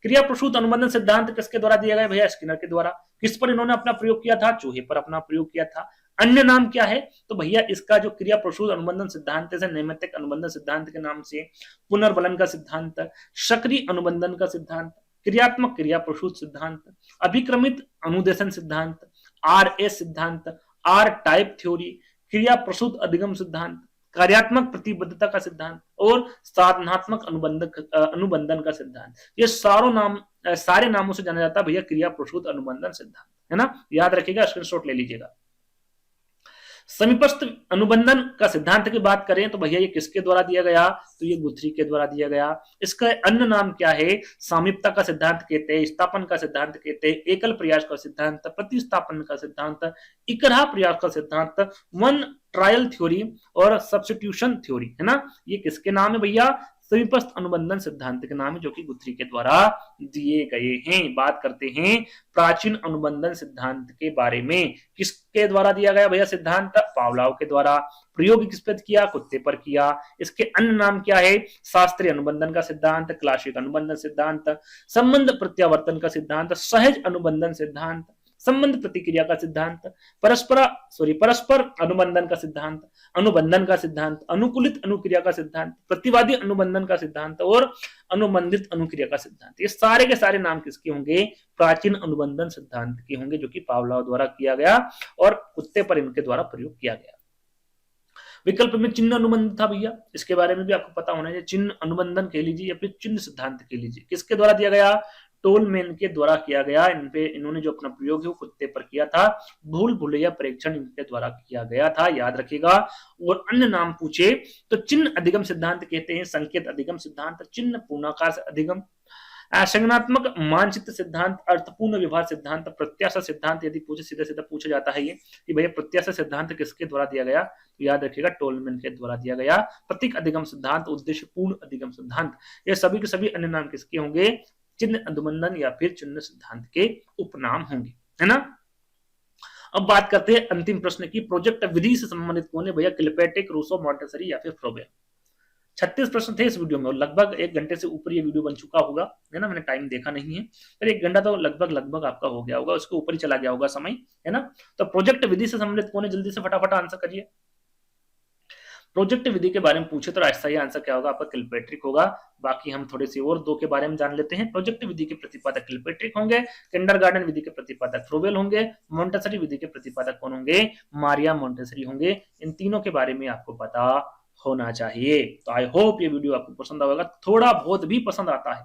क्रिया प्रसूत अनुबंधन सिद्धांत किसके द्वारा दिया गया भैया, स्किनर के द्वारा। किस पर इन्होंने अपना प्रयोग किया था, चूहे पर अपना प्रयोग किया था। अन्य नाम क्या है, तो भैया इसका जो क्रिया प्रसूत अनुबंधन सिद्धांत है, नैमित्तिक अनुबंधन सिद्धांत के नाम से पुनर्बलन का सिद्धांत, सक्रिय अनुबंधन का सिद्धांत, क्रियात्मक क्रिया प्रसूत सिद्धांत, अभिक्रमित अनुदेशन सिद्धांत, RS सिद्धांत, R टाइप थ्योरी, क्रिया प्रसूत अधिगम सिद्धांत, कार्यात्मक प्रतिबद्धता का सिद्धांत और साधनात्मक अनुबंधन का सिद्धांत। ये सारे नामों से जाना जाता है भैया क्रिया प्रसूत अनुबंधन सिद्धांत, है ना। याद रखिएगा, स्क्रीनशॉट ले लीजिएगा। समीपस्थ अनुबंधन का सिद्धांत की बात करें तो भैया ये किसके द्वारा दिया गया, तो ये गुथरी के द्वारा दिया गया। इसका अन्य नाम क्या है, सामीप्यता का सिद्धांत कहते हैं, स्थापन का सिद्धांत कहते हैं, एकल प्रयास का सिद्धांत, प्रतिस्थापन का सिद्धांत, इकराहा प्रयास का सिद्धांत, वन ट्रायल थ्योरी और सब्स्टिट्यूशन थ्योरी, है ना। ये किसके नाम है भैया, समीपस्थ अनुबंधन सिद्धांत के नाम है, जो कि गुथरी के द्वारा दिए गए हैं। बात करते हैं प्राचीन अनुबंधन सिद्धांत के बारे में। किसके द्वारा दिया गया भैया सिद्धांत, पावलोव के द्वारा। प्रयोग किस पर किया, कुत्ते पर किया। इसके अन्य नाम क्या है, शास्त्रीय अनुबंधन का सिद्धांत, क्लासिक अनुबंधन सिद्धांत, संबंध प्रत्यावर्तन का सिद्धांत, सहज अनुबंधन सिद्धांत, संबंध प्रतिक्रिया का सिद्धांत, परस्पर अनुबंधन का सिद्धांत, अनुबंधन का सिद्धांत, अनुकूलित अनुक्रिया का सिद्धांत, प्रतिवादी अनुबंधन का सिद्धांत और अनुबंधित अनुक्रिया का सिद्धांत। ये सारे के सारे नाम किसके होंगे, प्राचीन अनुबंधन सिद्धांत के होंगे, जो कि पावलोव द्वारा किया गया और कुत्ते पर इनके द्वारा प्रयोग किया गया। विकल्प में चिन्ह अनुबंध था भैया, इसके बारे में भी आपको पता होना चाहिए। चिन्ह अनुबंधन कह लीजिए या फिर चिन्ह सिद्धांत कह लीजिए, किसके द्वारा दिया गया, टोलमैन के द्वारा किया गया। इन्होंने जो अपना प्रयोग है वो कुत्ते पर किया था। भूल भुलैया परीक्षण इनके द्वारा किया गया था, याद रखिएगा। और अन्य नाम पूछे तो चिन्ह अधिगम सिद्धांत कहते हैं, संकेत अधिगम सिद्धांत, चिन्ह पूर्णाकार से अधिगम, संज्ञानात्मक मानचित्र सिद्धांत, अर्थपूर्ण व्यवहार सिद्धांत, प्रत्याशा सिद्धांत। यदि पूछे सीधा सीधा पूछा जाता है ये कि भैया प्रत्याशा सिद्धांत किसके द्वारा दिया गया, तो याद रखिएगा टोलमैन के द्वारा दिया गया। प्रतीक अधिगम सिद्धांत, उद्देश्य पूर्ण अधिगम सिद्धांत, ये सभी के सभी अन्य नाम किसके होंगे, चिन्ह अनुबंधन या फिर चिन्ह सिद्धांत के उपनाम होंगे, है ना। अब बात करते हैं अंतिम प्रश्न की, प्रोजेक्ट विधि से संबंधित कौन है भैया, किलपैट्रिक, रूसो, मॉन्टेसरी या फिर फ्रोबेल। 36 प्रश्न थे इस वीडियो में और लगभग 1 घंटे से ऊपर ये वीडियो बन चुका होगा, है ना। मैंने टाइम देखा नहीं है, पर 1 घंटा तो लगभग आपका हो गया होगा, उसके ऊपर ही चला गया होगा समय, है ना। तो प्रोजेक्ट विधि से संबंधित कौन है, जल्दी से फटाफट आंसर करिए। प्रोजेक्ट विधि के बारे में पूछे तो सही आंसर क्या होगा आपका, किलपैट्रिक होगा। बाकी हम थोड़े से और 2 के बारे में जान लेते हैं। प्रोजेक्ट विधि के प्रतिपादक किलपैट्रिक होंगे, किंडरगार्टन विधि के प्रतिपादक फ्रोबेल होंगे, मॉन्टेसरी विधि के प्रतिपादक कौन होंगे, मारिया मॉन्टेसरी होंगे। इन तीनों के बारे में आपको पता होना चाहिए। तो आई होप ये वीडियो आपको पसंद आएगा, थोड़ा बहुत भी पसंद आता है।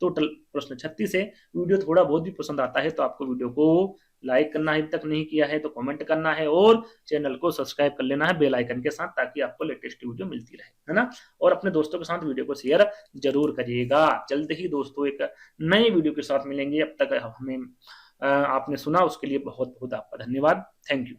टोटल प्रश्न 36 है, वीडियो थोड़ा बहुत भी पसंद आता है तो आपको वीडियो को लाइक करना है, अभी तक नहीं किया है तो कमेंट करना है और चैनल को सब्सक्राइब कर लेना है बेल आइकन के साथ, ताकि आपको लेटेस्ट वीडियो मिलती रहे, है ना। और अपने दोस्तों के साथ वीडियो को शेयर जरूर करिएगा। जल्द ही दोस्तों एक नए वीडियो के साथ मिलेंगे। अब तक हमें आपने सुना उसके लिए बहुत बहुत आपका धन्यवाद। Thank you.